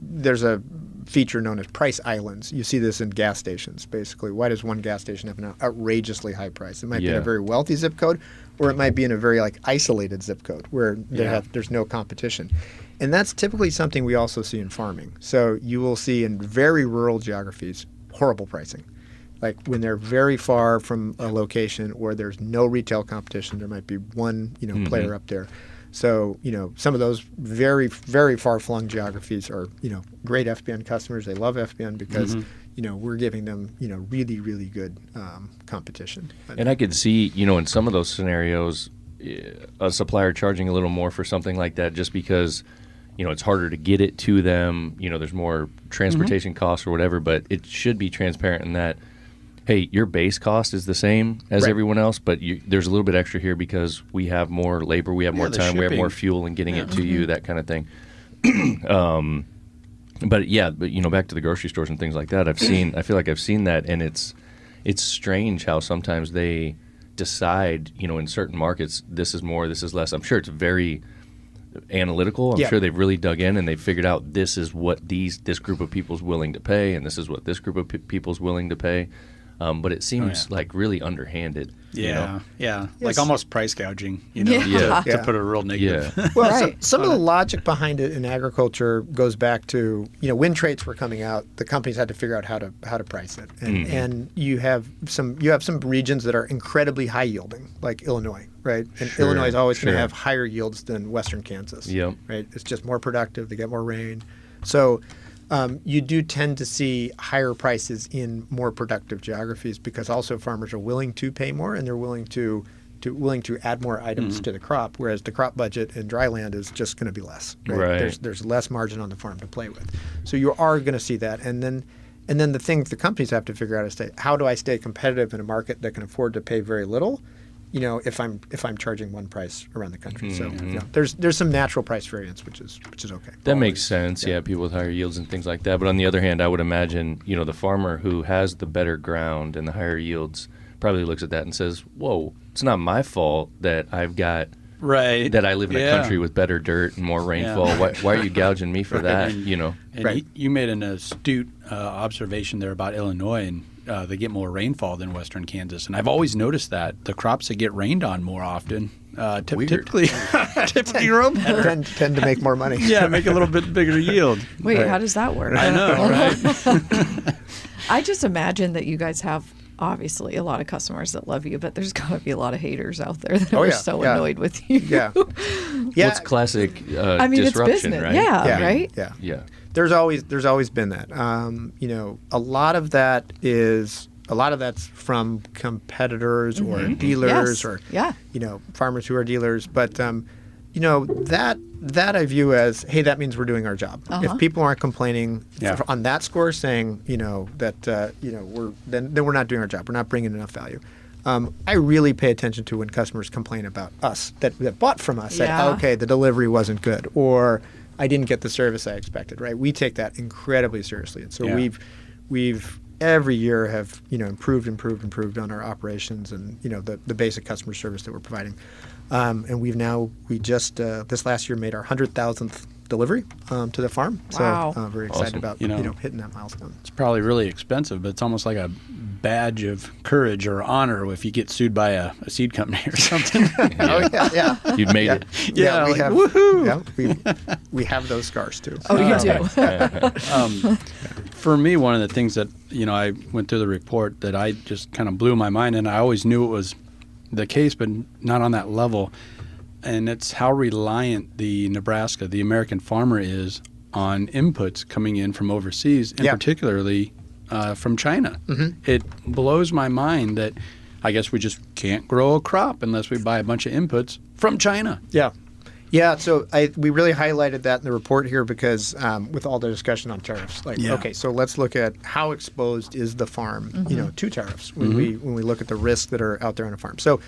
there's a feature known as price islands. You see this in gas stations, basically. Why does one gas station have an outrageously high price? It might be in a very wealthy zip code, or it might be in a very isolated zip code where there's no competition. And that's typically something we also see in farming. So you will see in very rural geographies horrible pricing. Like when they're very far from a location where there's no retail competition, there might be one, player up there. So, some of those very, very far-flung geographies are, great FBN customers. They love FBN because, we're giving them, really, really good competition. And I could see, in some of those scenarios, a supplier charging a little more for something like that just because, it's harder to get it to them. There's more transportation costs or whatever, but it should be transparent in that, hey, your base cost is the same as everyone else, but there's a little bit extra here because we have more labor, we have more time, we have more fuel in getting it to you, that kind of thing. But back to the grocery stores and things like that, I feel like I've seen that, and it's strange how sometimes they decide, in certain markets, this is more, this is less. I'm sure it's very analytical. I'm sure they've really dug in and they've figured out this is what this group of people's willing to pay, and this is what this group of people's willing to pay. But it seems like really underhanded. Yeah. Like almost price gouging, to put a real negative. Yeah. Well, some of the logic behind it in agriculture goes back to, when traits were coming out, the companies had to figure out how to price it. And you have some regions that are incredibly high yielding, like Illinois, right? And Illinois is always going to have higher yields than Western Kansas. Yep. Right? It's just more productive. They get more rain. So you do tend to see higher prices in more productive geographies because also farmers are willing to pay more, and they're willing to add more items to the crop, whereas the crop budget in dry land is just going to be less. Right? There's less margin on the farm to play with. So you are going to see that. And then the thing the companies have to figure out is how do I stay competitive in a market that can afford to pay very little? If I'm charging one price around the country. So there's some natural price variance, which is okay. That makes sense. Yeah, people with higher yields and things like that. But on the other hand, I would imagine the farmer who has the better ground and the higher yields probably looks at that and says, "Whoa, it's not my fault that I've got that I live in a country with better dirt and more rainfall. Why are you gouging me for that?" And you made an astute observation there about Illinois, and they get more rainfall than Western Kansas. And I've always noticed that the crops that get rained on more often typically grow better. Tend to make more money. Yeah, make a little bit bigger yield. Wait, how does that work? I know, right? I just imagine that you guys have obviously a lot of customers that love you, but there's got to be a lot of haters out there that are so annoyed with you. Yeah. What's classic I mean, disruption, it's business, right? Yeah, right? Yeah. There's always been that. A lot of that's from competitors or dealers or farmers who are dealers. But that I view as, hey, that means we're doing our job. If people aren't complaining on that score, saying that then we're not doing our job. We're not bringing enough value. I really pay attention to when customers complain about us that bought from us. Say, okay, the delivery wasn't good, or I didn't get the service I expected. Right? We take that incredibly seriously, and so we've every year have improved on our operations and the basic customer service that we're providing. And we just this last year made our 100,000th delivery to the farm. Wow. So very excited about hitting that milestone. It's probably really expensive, but it's almost like a badge of courage or honor if you get sued by a seed company or something. You've made it. Yeah, we have. Woohoo! Yeah, we have those scars too. Oh, you do. For me, one of the things that I went through the report that I just kind of blew my mind, and I always knew it was the case, but not on that level. and it's how reliant the American farmer is on inputs coming in from overseas, and particularly from China. It blows my mind that I guess we just can't grow a crop unless we buy a bunch of inputs from China. Yeah, so we really highlighted that in the report here because with all the discussion on tariffs, okay, so let's look at how exposed is the farm, to tariffs when we look at the risks that are out there on a farm. So,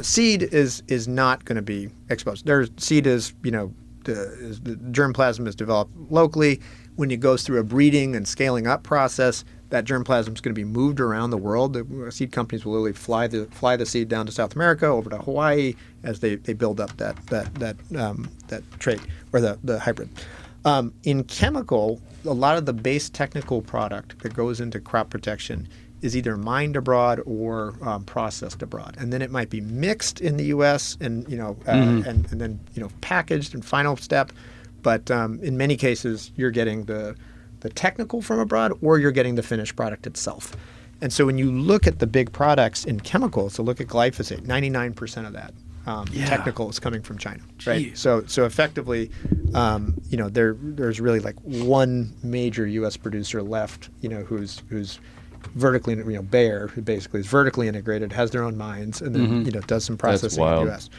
seed is not going to be exposed. Seed is, the germplasm is developed locally. When it goes through a breeding and scaling up process, that germplasm is going to be moved around the world. The seed companies will literally fly the seed down to South America, over to Hawaii, as they build up that trait or the hybrid. In chemical, a lot of the base technical product that goes into crop protection is either mined abroad or processed abroad, and then it might be mixed in the U.S. and and then packaged and final step. But in many cases, you're getting the technical from abroad, or you're getting the finished product itself. And so when you look at the big products in chemicals, so look at glyphosate, 99% of that technical is coming from China, right? So effectively, there's really like one major U.S. producer left, who's vertically, Bayer, who basically is vertically integrated, has their own mines, and then does some processing in the U.S.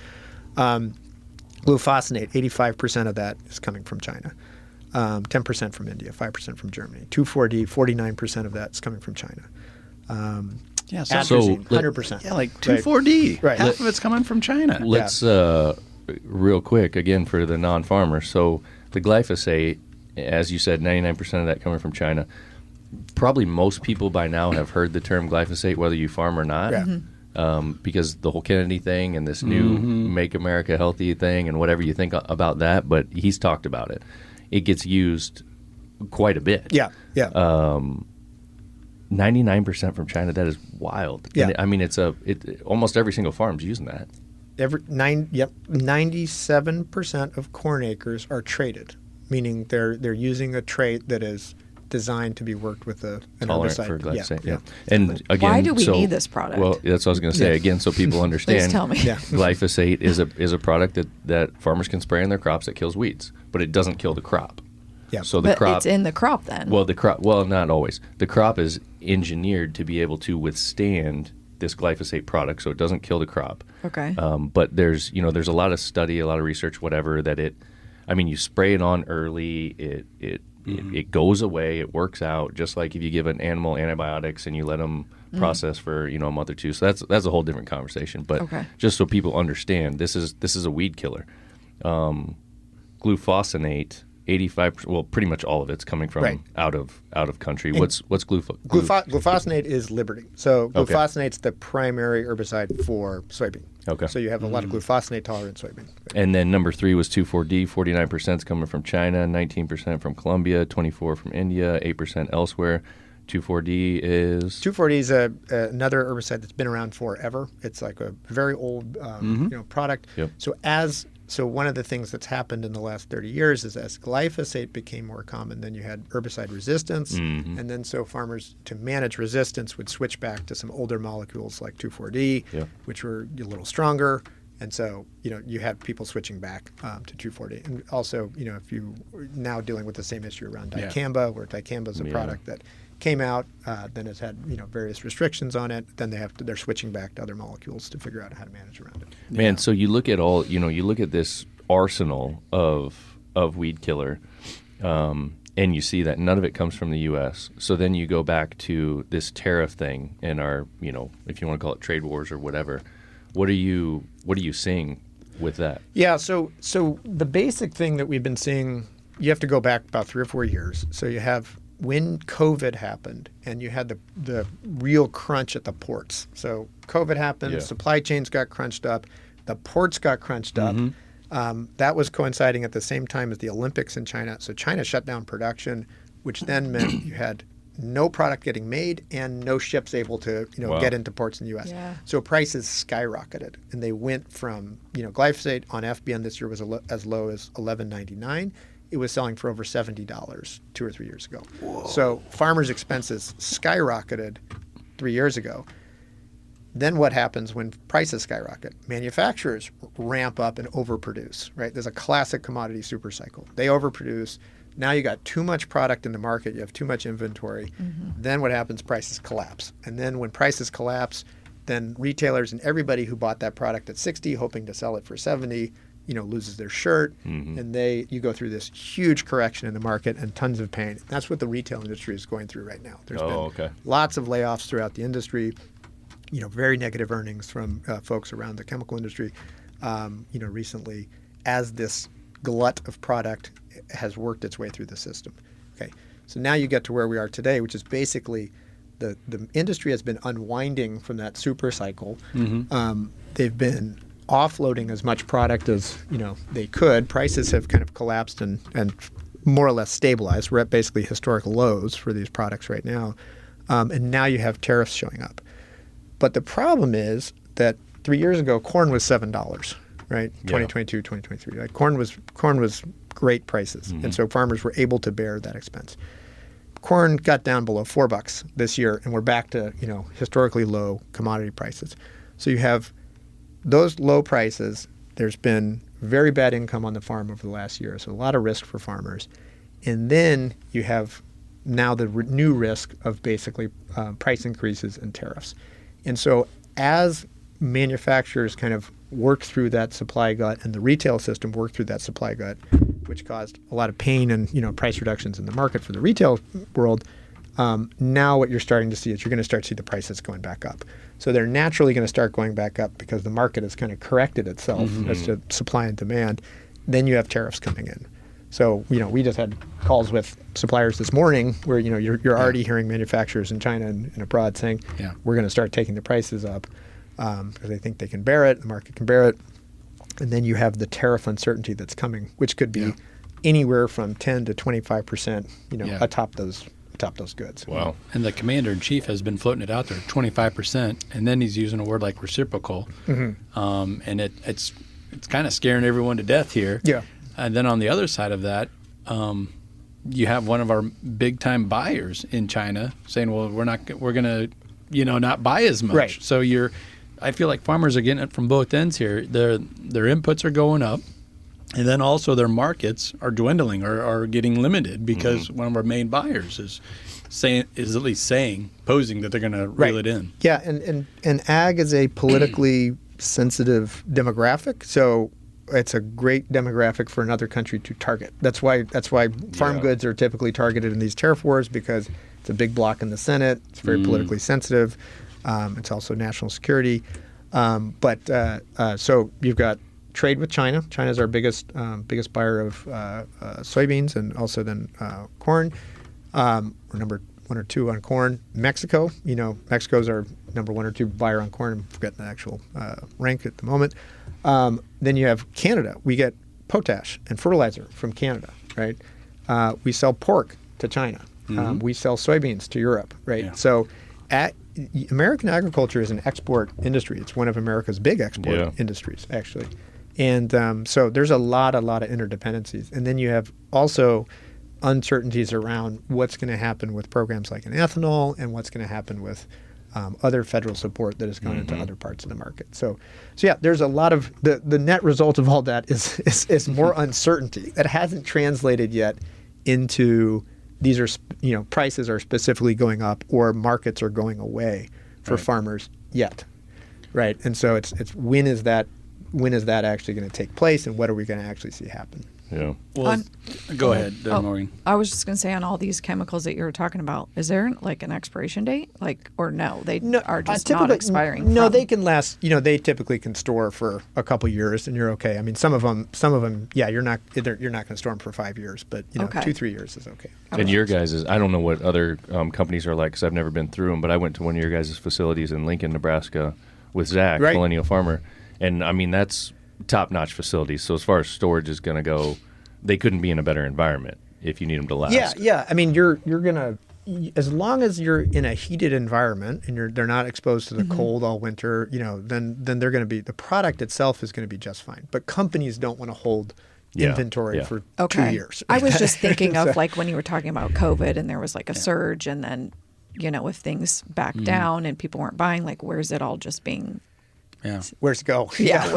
Glufosinate, 85% of that is coming from China. 10% from India, 5% from Germany. 2,4-D, 49% of that is coming from China. Atrazine, 100%. Yeah, like 2,4-D. Right. Half of it's coming from China. Let's, real quick, again, for the non-farmer. So the glyphosate, as you said, 99% of that coming from China. Probably most people by now have heard the term glyphosate, whether you farm or not. Yeah. Because the whole Kennedy thing and this new Make America Healthy thing and whatever you think about that, but he's talked about it. It gets used quite a bit. 99% from China. That is wild. Yeah. And I mean, almost every single farm's using that. 97% of corn acres are traded, meaning they're using a trait that is designed to be worked with an tolerant herbicide. for glyphosate. Yeah. And again, why do we need this product? Well, that's what I was going to say. Again, so people understand. Please tell me. Glyphosate is a product that farmers can spray on their crops that kills weeds, but it doesn't kill the crop. Yeah. So but it's in the crop then. Well, not always. The crop is engineered to be able to withstand this glyphosate product, so it doesn't kill the crop. Okay. But there's a lot of study, a lot of research, whatever, that you spray it on early, it goes away, it works out, just like if you give an animal antibiotics and you let them process for a month or two. So that's a whole different conversation. But just so people understand, this is a weed killer. Glufosinate, 85%. Well, pretty much all of it's coming from out of country. And what's glufosinate is Liberty. So glufosinate's the primary herbicide for soybean. Okay. So you have a lot of glufosinate tolerant soybean. And then number 3 was 2,4-D. 49% is coming from China, 19% from Colombia, 24% from India, 8% elsewhere. 2,4-D is 2,4-D is another herbicide that's been around forever. It's like a very old product. Yep. So one of the things that's happened in the last 30 years is as glyphosate became more common, then you had herbicide resistance, and then so farmers, to manage resistance, would switch back to some older molecules like 2,4-D, which were a little stronger. And so, you have people switching back to 2,4-D. And also, if you are now dealing with the same issue around dicamba, where dicamba is a product that came out, then it's had various restrictions on it. Then they're switching back to other molecules to figure out how to manage around it. Man, so you look at you look at this arsenal of weed killer, and you see that none of it comes from the U.S. So then you go back to this tariff thing and our if you want to call it trade wars or whatever. What are you seeing with that? Yeah, so the basic thing that we've been seeing, you have to go back about 3 or 4 years. So you have when COVID happened and you had the real crunch at the ports. So COVID happened, supply chains got crunched up, the ports got crunched up. That was coinciding at the same time as the Olympics in China. So China shut down production, which then meant you had no product getting made and no ships able to get into ports in the U.S. Yeah. So prices skyrocketed, and they went from glyphosate on FBN this year was as low as $11.99. It was selling for over $70 2 or 3 years ago. Whoa. So farmers' expenses skyrocketed 3 years ago. Then what happens when prices skyrocket? Manufacturers ramp up and overproduce, right? There's a classic commodity super cycle. They overproduce. Now you got too much product in the market. You have too much inventory. Then what happens? Prices collapse. And then when prices collapse, then retailers and everybody who bought that product at 60, hoping to sell it for 70, loses their shirt. And you go through this huge correction in the market and tons of pain. That's what the retail industry is going through right now. There's been lots of layoffs throughout the industry. Very negative earnings from folks around the chemical industry, recently, as this glut of product has worked its way through the system. Okay, so now you get to where we are today, which is basically the industry has been unwinding from that super cycle. They've been offloading as much product as they could. Prices have kind of collapsed and more or less stabilized. We're at basically historical lows for these products right now, and now you have tariffs showing up. But the problem is that 3 years ago, corn was $7, right? 2022, 2023. Like corn was great prices, and so farmers were able to bear that expense. Corn got down below $4 this year, and we're back to historically low commodity prices. So you have those low prices. There's been very bad income on the farm over the last year, so a lot of risk for farmers. And then you have now the new risk of basically price increases and tariffs. And so as manufacturers kind of work through that supply gut and the retail system worked through that supply gut, which caused a lot of pain and price reductions in the market for the retail world, now what you're starting to see is you're going to start to see the prices going back up. So they're naturally going to start going back up because the market has kind of corrected itself as to supply and demand. Then you have tariffs coming in. So we just had calls with suppliers this morning where you're already hearing manufacturers in China and abroad saying we're going to start taking the prices up because they think they can bear it, the market can bear it. And then you have the tariff uncertainty that's coming, which could be anywhere from 10 to 25%, atop those goods. Wow. And the commander in chief has been floating it out there, 25%, and then he's using a word like reciprocal. And it's kind of scaring everyone to death here. Yeah. And then on the other side of that, you have one of our big time buyers in China saying, well, we're going to, not buy as much. Right. So I feel like farmers are getting it from both ends here. Their inputs are going up, and then also their markets are dwindling or are getting limited because one of our main buyers is posing that they're going to reel it in. Yeah, and ag is a politically sensitive demographic, so it's a great demographic for another country to target. That's why farm goods are typically targeted in these tariff wars, because it's a big block in the Senate. It's very politically sensitive. It's also national security. So you've got trade with China. China's our biggest buyer of soybeans and also then corn. We're number 1 or 2 on corn. Mexico, Mexico's our number 1 or 2 buyer on corn. I'm forgetting the actual rank at the moment. Then you have Canada. We get potash and fertilizer from Canada, right? We sell pork to China. We sell soybeans to Europe, right? Yeah. So American agriculture is an export industry. It's one of America's big export industries, actually. And so there's a lot of interdependencies. And then you have also uncertainties around what's going to happen with programs like an ethanol and what's going to happen with other federal support that has gone into other parts of the market. So yeah, there's a lot of the net result of all that is more uncertainty that hasn't translated yet into these are prices are specifically going up or markets are going away for farmers yet, right? And so it's when is that actually going to take place, and what are we going to actually see happen? Yeah. Well, go ahead, Maureen. I was just going to say, on all these chemicals that you were talking about, is there like an expiration date, or no? They are just not expiring. No, they can last. They typically can store for a couple years, and you're okay. I mean, some of them, yeah, you're not going to store them for 5 years, but 2-3 years is okay. And your guys' I don't know what other companies are like because I've never been through them, but I went to one of your guys' facilities in Lincoln, Nebraska, with Zach, Millennial Farmer, and I mean that's top-notch facilities. So as far as storage is going to go, they couldn't be in a better environment if you need them to last. Yeah. I mean, you're gonna, as long as you're in a heated environment and they're not exposed to the cold all winter, then they're going to be, the product itself is going to be just fine. But companies don't want to hold inventory for 2 years. I was just thinking of like when you were talking about COVID and there was like a surge and then if things back down and people weren't buying, like, where's it all just being? Yeah. Where's it go? Yeah.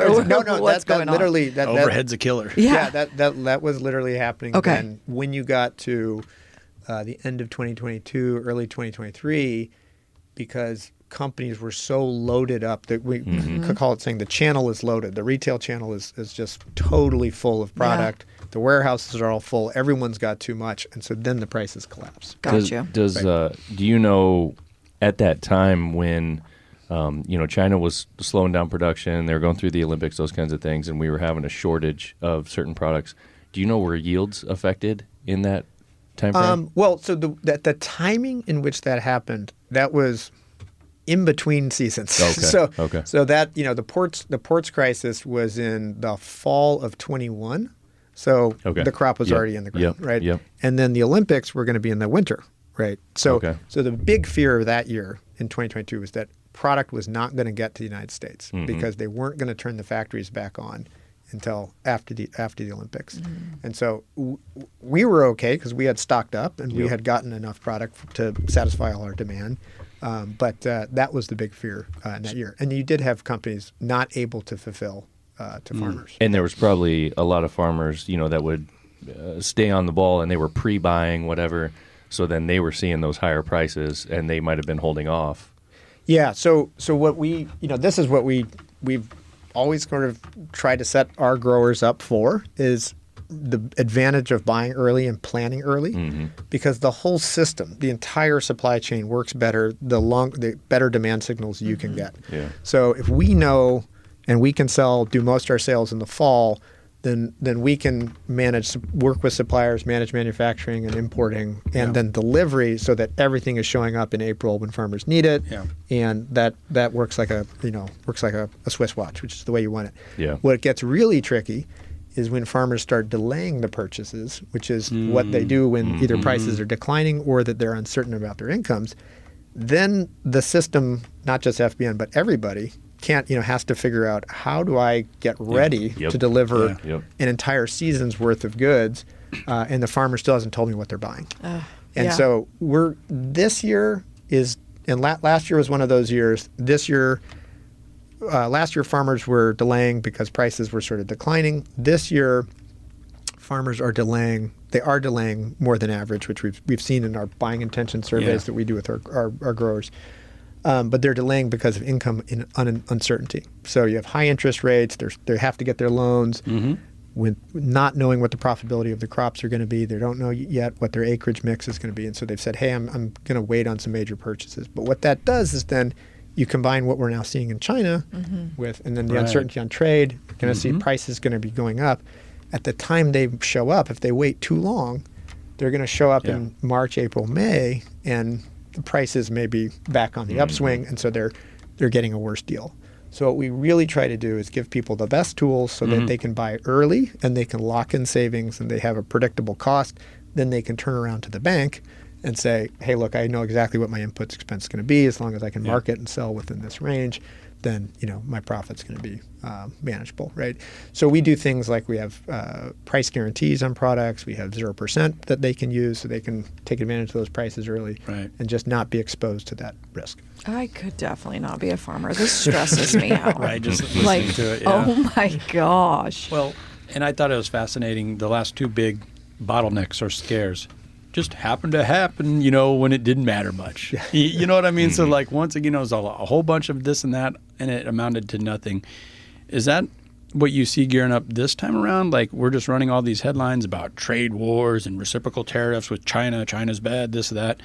What's going literally, on? Overhead's a killer. Yeah. That was literally happening Okay. then. When you got to the end of 2022, early 2023, because companies were so loaded up that we could call it saying the channel is loaded. The retail channel is just totally full of product. Yeah. The warehouses are all full. Everyone's got too much. And so then the prices collapse. Gotcha. Do you know at that time when China was slowing down production, they were going through the Olympics, those kinds of things, and we were having a shortage of certain products. Do you know were yields affected in that time frame? Well, so the timing in which that happened, that was in between seasons. Okay. So that the ports crisis was in the fall of 21. So the crop was already in the ground, right? Yep. And then the Olympics were going to be in the winter, right? So so the big fear of that year in 2022 was that product was not going to get to the United States because they weren't going to turn the factories back on until after the Olympics. And so we were okay because we had stocked up and we had gotten enough product to satisfy all our demand. But that was the big fear in that year. And you did have companies not able to fulfill to farmers. And there was probably a lot of farmers, that would stay on the ball and they were pre-buying whatever. So then they were seeing those higher prices and they might have been holding off. Yeah. So what we, this is what we've always sort of tried to set our growers up for is the advantage of buying early and planning early, because the whole system, the entire supply chain works better the better demand signals you can get. Yeah. So if we know and we can do most of our sales in the fall, then we can work with suppliers, manage manufacturing and importing, and then delivery so that everything is showing up in April when farmers need it. Yeah. And that works like a Swiss watch, which is the way you want it. Yeah. What gets really tricky is when farmers start delaying the purchases, which is what they do when either prices are declining or that they're uncertain about their incomes. Then the system, not just FBN, but everybody has to figure out, how do I get ready to deliver an entire season's worth of goods, and the farmer still hasn't told me what they're buying. So this year is, and last year was one of those years. This year, last year farmers were delaying because prices were sort of declining. This year, farmers are delaying. They are delaying more than average, which we've seen in our buying intention surveys that we do with our growers. But they're delaying because of income uncertainty. So you have high interest rates. They have to get their loans with not knowing what the profitability of the crops are going to be. They don't know yet what their acreage mix is going to be. And so they've said, hey, I'm going to wait on some major purchases. But what that does is then you combine what we're now seeing in China with, and then the uncertainty on trade. You're going to see prices going to be going up. At the time they show up, if they wait too long, they're going to show up in March, April, May, and the prices may be back on the upswing, and so they're getting a worse deal. So what we really try to do is give people the best tools so that they can buy early and they can lock in savings and they have a predictable cost. Then they can turn around to the bank and say, hey, look, I know exactly what my input expense is going to be. As long as I can market and sell within this range, then my profit's going to be manageable, right? So we do things like we have price guarantees on products. We have 0% that they can use, so they can take advantage of those prices early and just not be exposed to that risk. I could definitely not be a farmer. This stresses me out. Right, just listening to it. Oh my gosh. Well, and I thought it was fascinating. The last two big bottlenecks or scares just happened to happen, when it didn't matter much. You know what I mean? So like once again, it was a whole bunch of this and that, and it amounted to nothing. Is that what you see gearing up this time around? Like we're just running all these headlines about trade wars and reciprocal tariffs with China. China's bad, this, that.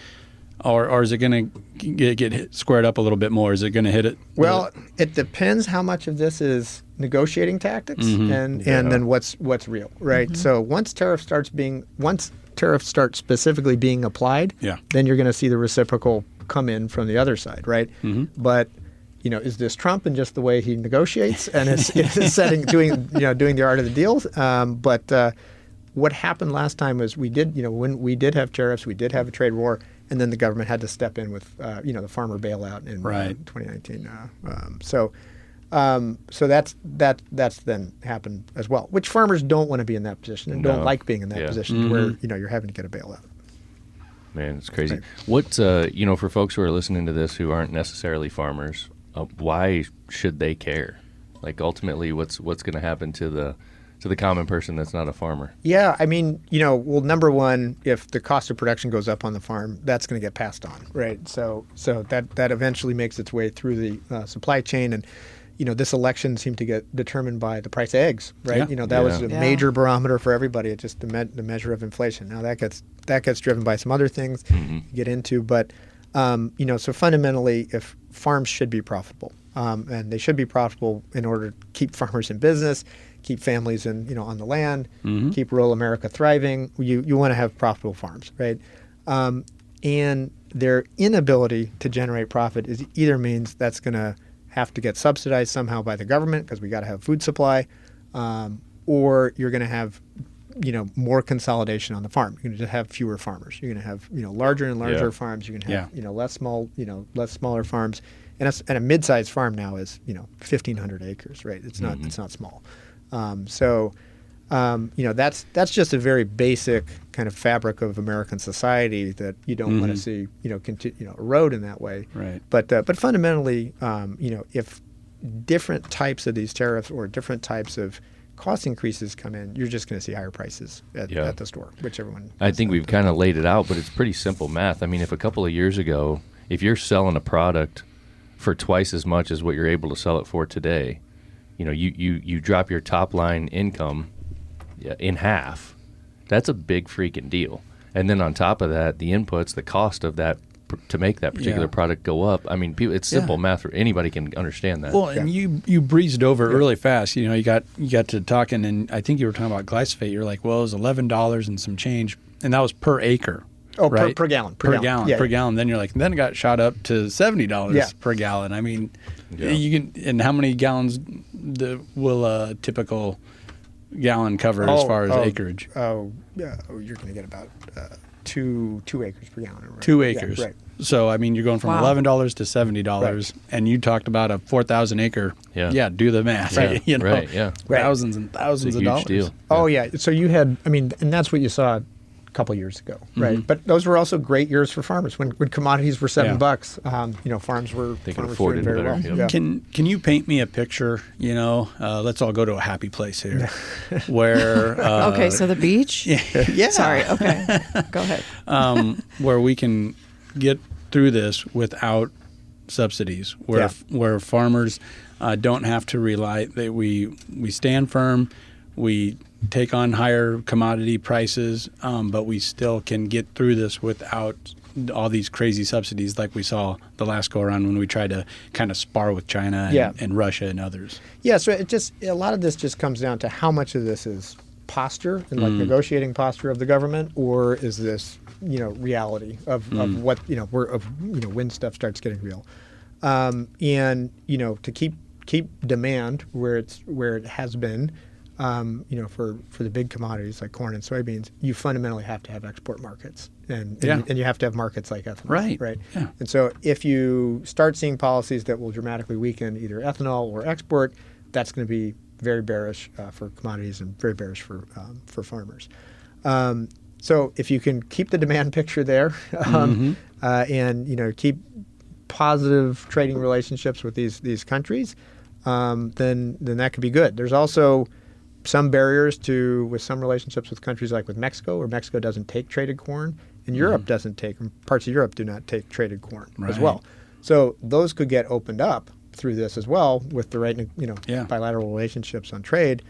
Or is it going to get squared up a little bit more? Is it going to hit it? Well, it depends how much of this is negotiating tactics and then what's real, right? So once tariffs start specifically being applied, then you're going to see the reciprocal come in from the other side, right? But is this Trump and just the way he negotiates and is doing the art of the deal? But what happened last time was when we did have tariffs, we did have a trade war, and then the government had to step in with the farmer bailout in 2019. So that's then happened as well, which farmers don't want to be in that position and don't like being in that position where you're having to get a bailout. Man, it's crazy. Right. What for folks who are listening to this who aren't necessarily farmers, why should they care? Like ultimately, what's going to happen to the common person that's not a farmer? Yeah, I mean, well, number one, if the cost of production goes up on the farm, that's going to get passed on, right? So that eventually makes its way through the supply chain, and this election seemed to get determined by the price of eggs, right? Yeah. That was a Yeah. major barometer for everybody. It's just the measure of inflation. Now that gets driven by some other things you get into, but so fundamentally, if farms should be profitable, and they should be profitable in order to keep farmers in business, keep families on the land, keep rural America thriving. You want to have profitable farms, right? And their inability to generate profit is either means that's going to have to get subsidized somehow by the government because we got to have food supply, or you're going to have more consolidation on the farm. You're going to have fewer farmers. You're going to have larger and larger farms. You're going to have less smaller farms. And a mid-sized farm now is 1,500 acres, right? It's not small. That's just a very basic kind of fabric of American society that you don't want to see erode in that way. Right. But fundamentally, if different types of these tariffs or different types of cost increases come in, you're just going to see higher prices at the store, which everyone. I think we've kind of laid it out, but it's pretty simple math. I mean, if a couple of years ago, if you're selling a product for twice as much as what you're able to sell it for today, you drop your top line income in half. That's a big freaking deal. And then on top of that, the inputs, the cost of that to make that particular product go up. I mean, it's simple math. Anybody can understand that. Well, and you breezed over it really fast. You got to talking, and I think you were talking about glyphosate. You're like, well, it was $11 and some change, and that was per acre. Oh, right? per gallon. Per gallon. Then you're like, then it got shot up to $70 per gallon. I mean, you can. And how many gallons will a typical gallon cover as far as acreage? You're going to get about 2 acres per gallon. Right? 2 acres. Yeah, right. So I mean, you're going from $11 to $70, and you talked about a 4,000 acre. Yeah. Do the math. Right. Right. Yeah. Thousands and thousands of dollars. Deal. Oh yeah. So you had, and that's what you saw a couple years ago, right? But those were also great years for farmers when commodities were $7. Farms were They could afford it very better. well. Yeah. Can you paint me a picture? Let's all go to a happy place here, where Okay, so the beach. yeah. Sorry. Okay, go ahead. Where we can get through this without subsidies, where farmers don't have to rely. We stand firm. We take on higher commodity prices, but we still can get through this without all these crazy subsidies like we saw the last go around when we tried to kind of spar with China and Russia and others. Yeah, so a lot of this just comes down to how much of this is posture and like negotiating posture of the government, or is this reality of what when stuff starts getting real, and to keep demand where it has been. For the big commodities like corn and soybeans, you fundamentally have to have export markets, and you have to have markets like ethanol, right? Yeah. And so if you start seeing policies that will dramatically weaken either ethanol or export, that's going to be very bearish for commodities and very bearish for farmers. So if you can keep the demand picture there, and keep positive trading relationships with these countries, then that could be good. There's also some barriers with some relationships with countries like with Mexico, where Mexico doesn't take traded corn, and Europe doesn't take, parts of Europe do not take traded corn as well. So those could get opened up through this as well with the right, bilateral relationships on trade,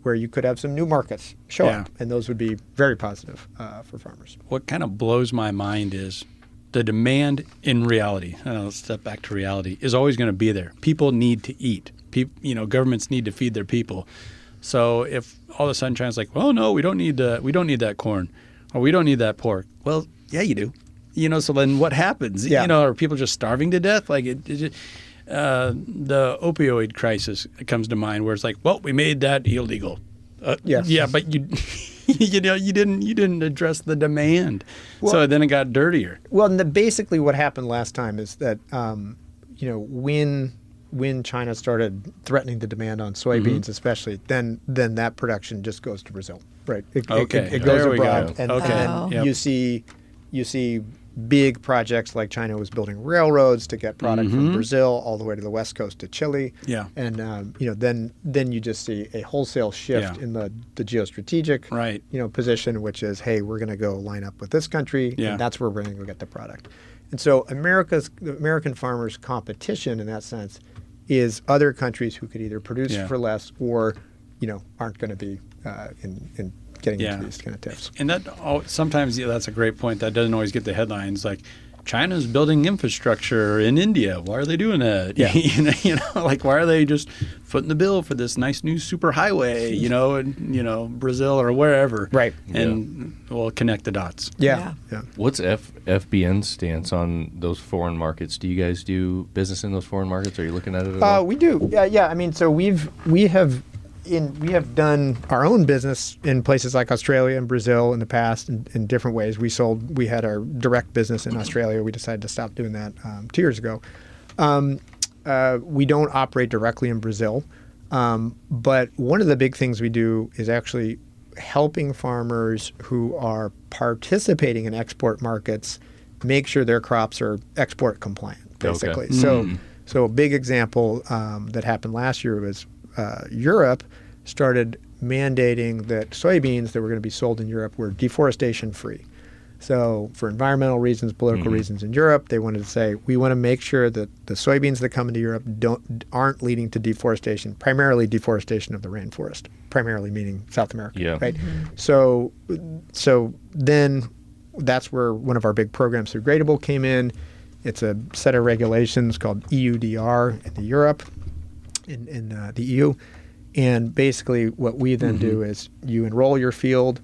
where you could have some new markets show up, and those would be very positive for farmers. What kind of blows my mind is the demand in reality. Let's step back to reality. Is always going to be there. People need to eat. Governments need to feed their people. So if all of a sudden China's like, well, no, we don't need that corn, or we don't need that pork. Well, yeah, you do. So then what happens? Are people just starving to death? Like the opioid crisis comes to mind, where it's like, well, we made that illegal. Yes. Yeah, but you didn't address the demand. Well, so then it got dirtier. Well, and basically what happened last time is that when China started threatening the demand on soybeans, especially, then that production just goes to Brazil, right? It goes abroad, and then you see you see big projects like China was building railroads to get product from Brazil all the way to the west coast to Chile. Yeah. And then you just see a wholesale shift in the geostrategic position, which is, hey, we're going to go line up with this country, and that's where we're going to go get the product. And so the American farmers' competition in that sense is other countries who could either produce for less or aren't going to be in getting into these kind of tips. And that sometimes that's a great point. That doesn't always get the headlines. Like, China's building infrastructure in India. Why are they doing that? Yeah. Like, why are they just footing the bill for this nice new superhighway? In Brazil or wherever. Right. And we'll connect the dots. Yeah. What's FBN's stance on those foreign markets? Do you guys do business in those foreign markets? Are you looking at it at all? We do. Yeah. I mean, so we have done our own business in places like Australia and Brazil in the past in different ways. We had our direct business in Australia. We decided to stop doing that 2 years ago. We don't operate directly in Brazil, but one of the big things we do is actually helping farmers who are participating in export markets make sure their crops are export compliant, basically. Okay. So a big example that happened last year was Europe started mandating that soybeans that were going to be sold in Europe were deforestation free. So for environmental reasons, political reasons in Europe, they wanted to say, we want to make sure that the soybeans that come into Europe aren't leading to deforestation, primarily deforestation of the rainforest, primarily meaning South America, right? So then that's where one of our big programs through Gradable came in. It's a set of regulations called EUDR in Europe, in the EU. And basically what we then do is you enroll your field,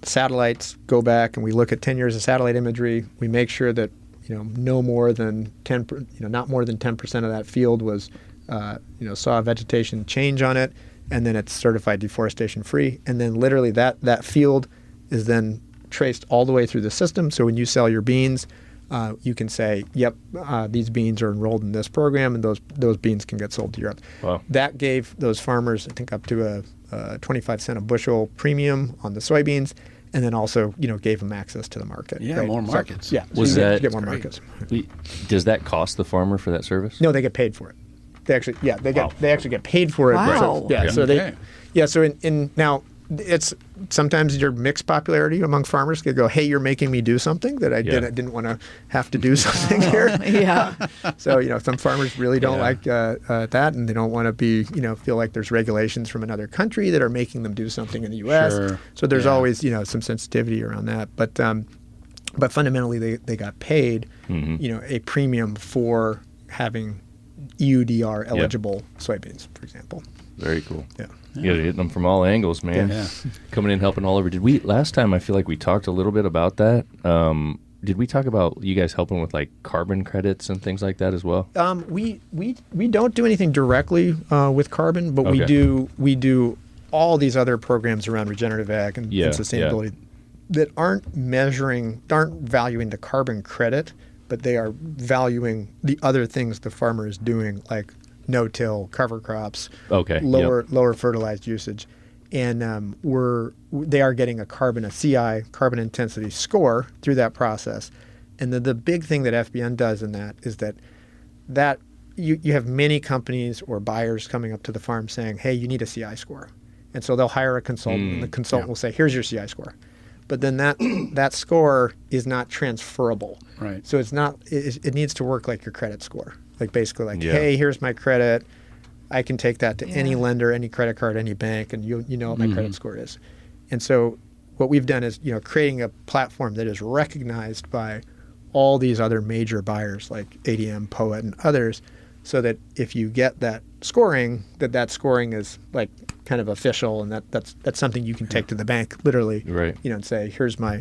satellites go back and we look at 10 years of satellite imagery. We make sure that not more than 10% of that field was saw vegetation change on it, and then it's certified deforestation free. And then literally that field is then traced all the way through the system. So when you sell your beans, you can say, yep, these beans are enrolled in this program, and those beans can get sold to Europe. Wow. That gave those farmers, I think, up to a 25 cent a bushel premium on the soybeans, and then also, gave them access to the market. Yeah, right? More markets. So you get more markets. Does that cost the farmer for that service? No, they get paid for it. They actually get paid for it. Wow. So now it's sometimes your mixed popularity among farmers could go, hey, you're making me do something that I didn't want to have to do something here. Yeah. So, some farmers really don't like that, and they don't want to be, feel like there's regulations from another country that are making them do something in the U.S. Sure. So there's always, some sensitivity around that. But fundamentally, they got paid, a premium for having EUDR eligible soybeans, for example. Very cool. Yeah. You got to hit them from all angles, man. Yeah. Coming in, helping all over. Last time I feel like we talked a little bit about that. Did we talk about you guys helping with like carbon credits and things like that as well? We don't do anything directly with carbon, but we do all these other programs around regenerative ag and sustainability that aren't valuing the carbon credit, but they are valuing the other things the farmer is doing, like no-till, cover crops, lower fertilized usage, and they are getting a CI, carbon intensity score through that process. And the big thing that FBN does in that is that you have many companies or buyers coming up to the farm saying, hey, you need a CI score. And so they'll hire a consultant, and the consultant will say, here's your CI score. But then that score is not transferable. Right. So it needs to work like your credit score. Like basically hey, here's my credit. I can take that to any lender, any credit card, any bank, and you know what my credit score is. And so what we've done is, creating a platform that is recognized by all these other major buyers like ADM, POET, and others, so that if you get that scoring, that scoring is like kind of official, and that's something you can take to the bank literally, right? And say, here's my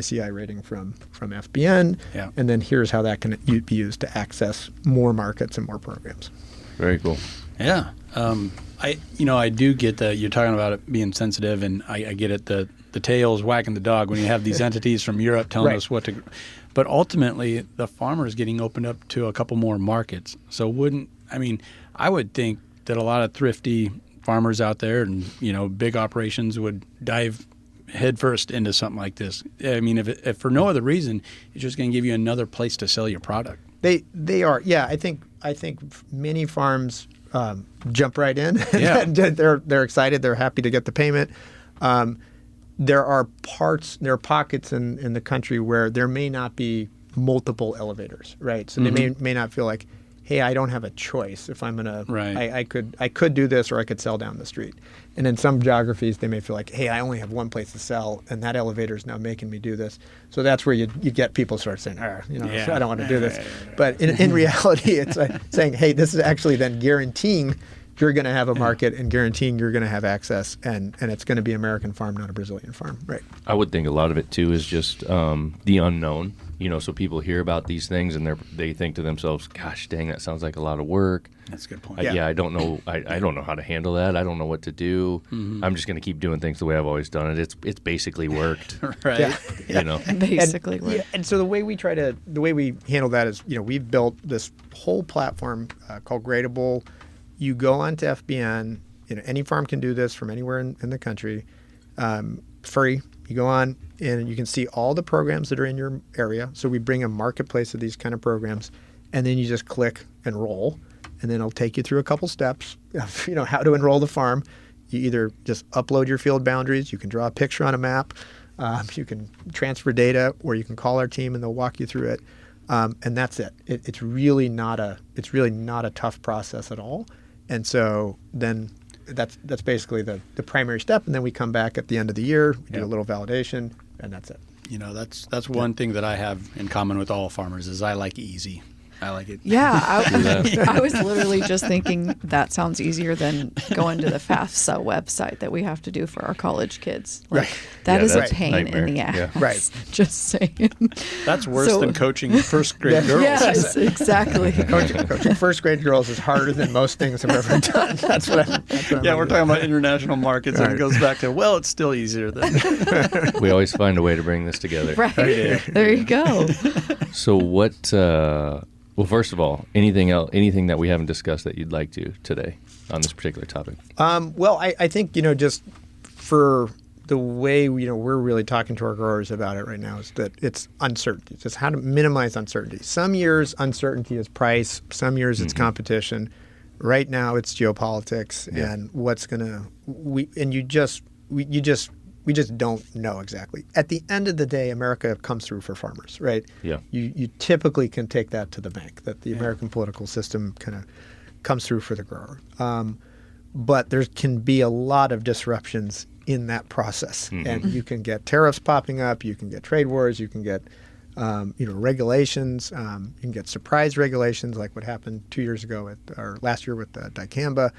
CI rating from FBN, and then here's how that can be used to access more markets and more programs. Very cool. Yeah, I do get that you're talking about it being sensitive, and I get it. The tail's whacking the dog when you have these entities from Europe telling us what to. But ultimately, the farmer is getting opened up to a couple more markets. So I would think that a lot of thrifty farmers out there and big operations would dive headfirst into something like this. I mean, if for no other reason, it's just going to give you another place to sell your product. They are. Yeah, I think many farms jump right in. Yeah. They're excited. They're happy to get the payment. There are pockets in the country where there may not be multiple elevators, right? So they may not feel like, hey, I don't have a choice if I'm gonna. Right. I could do this, or I could sell down the street. And in some geographies, they may feel like, hey, I only have one place to sell, and that elevator is now making me do this. So that's where you get people sort of saying, I don't want to do this. But in reality, it's saying, hey, this is actually then guaranteeing you're going to have a market and guaranteeing you're going to have access, and it's going to be American farm, not a Brazilian farm, right? I would think a lot of it too is just the unknown. So people hear about these things and they think to themselves, "Gosh, dang, that sounds like a lot of work." That's a good point. I don't know. I don't know how to handle that. I don't know what to do. I'm just going to keep doing things the way I've always done it. It's basically worked, right? Yeah. Basically worked. Yeah, and so the way we handle that is, we've built this whole platform called Gradable. You go onto FBN. Any farm can do this from anywhere in the country, free. You go on and you can see all the programs that are in your area. So we bring a marketplace of these kind of programs, and then you just click enroll, and then it'll take you through a couple steps of how to enroll the farm. You either just upload your field boundaries, you can draw a picture on a map, you can transfer data, or you can call our team and they'll walk you through it. And that's it. It's really not a tough process at all. And so then that's basically the primary step, and then we come back at the end of the year, we do a little validation, and that's it. That's one thing that I have in common with all farmers is I like easy. I like it. Yeah, I was literally just thinking that sounds easier than going to the FAFSA website that we have to do for our college kids. That is a pain in the ass. Yeah. Right. Just saying. That's worse than coaching first grade girls. Yes, exactly. Coaching first grade girls is harder than most things I've ever done. That's what I'm we're talking about international markets, and it goes back to, it's still easier than. We always find a way to bring this together. Right. There you go. So what? Well, first of all, anything that we haven't discussed that you'd like to today on this particular topic? Well, I think just for the way we're really talking to our growers about it right now is that it's uncertainty. Just how to minimize uncertainty. Some years uncertainty is price. Some years it's competition. Right now it's geopolitics and what's we just don't know exactly. At the end of the day, America comes through for farmers, right? Yeah. You typically can take that to the bank, that the American political system kind of comes through for the grower. But there can be a lot of disruptions in that process. And you can get tariffs popping up, you can get trade wars, you can get regulations, you can get surprise regulations like what happened last year with dicamba.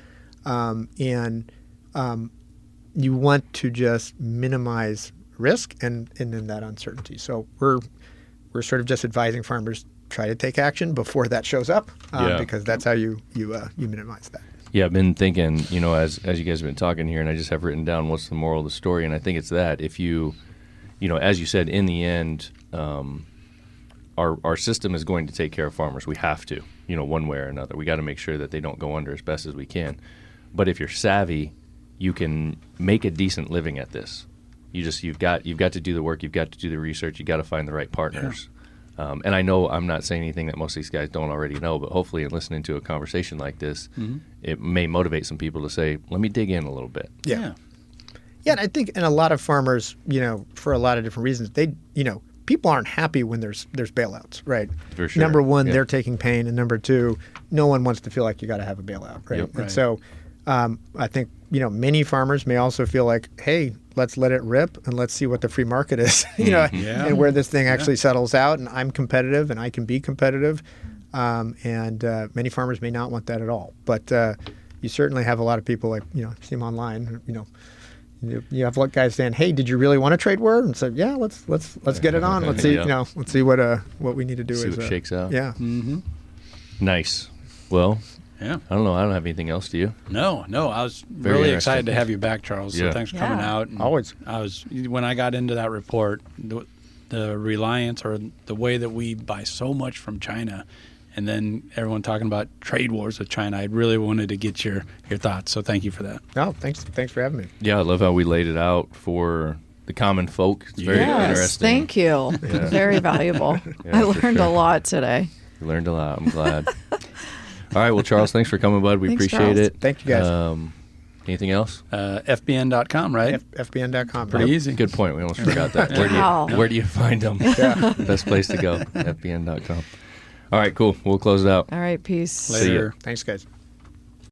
You want to just minimize risk and then that uncertainty. So we're sort of just advising farmers try to take action before that shows up, because that's how you minimize that. Yeah, I've been thinking, as you guys have been talking here, and I just have written down what's the moral of the story, and I think it's that if you, as you said, in the end, our system is going to take care of farmers. We have to, one way or another. We got to make sure that they don't go under as best as we can. But if you're savvy, you can make a decent living at this. You've got to do the work, you've got to do the research, you got to find the right partners. And I know I'm not saying anything that most of these guys don't already know, but hopefully in listening to a conversation like this, it may motivate some people to say, let me dig in a little bit. Yeah, and I think, and a lot of farmers, for a lot of different reasons, people aren't happy when there's bailouts, right? For sure. Number one, they're taking pain, and number two, no one wants to feel like you got to have a bailout, right? Yep. And so I think, many farmers may also feel like, hey, let's let it rip and let's see what the free market is, and where this thing actually settles out, and I'm competitive and I can be competitive. And many farmers may not want that at all. But you certainly have a lot of people, like, see them online, you have guys saying, hey, did you really want to trade war? And say, yeah, let's get it on. Let's see, let's see what we need to do. See what shakes out. Yeah. Mm-hmm. Nice. Well, yeah. I don't know. I don't have anything else. Do you? No. I was Very really interesting. excited to have you back, Charles. So thanks for coming out. And always. When I got into that report, the reliance or the way that we buy so much from China, and then everyone talking about trade wars with China, I really wanted to get your thoughts. So thank you for that. No, thanks for having me. Yeah, I love how we laid it out for the common folk. It's very Yes, interesting. thank you. Very valuable. Yeah, I for learned a sure. lot today. You learned a lot. I'm glad. All right. Well, Charles, thanks for coming, bud. We Thanks, appreciate Charles. it. Thank you, guys. Anything else? FBN.com, right? FBN.com. Pretty easy. Good point. We almost forgot that. Wow. Where do you find them? Best place to go. FBN.com. All right, cool. We'll close it out. All right, peace. Later. Thanks, guys.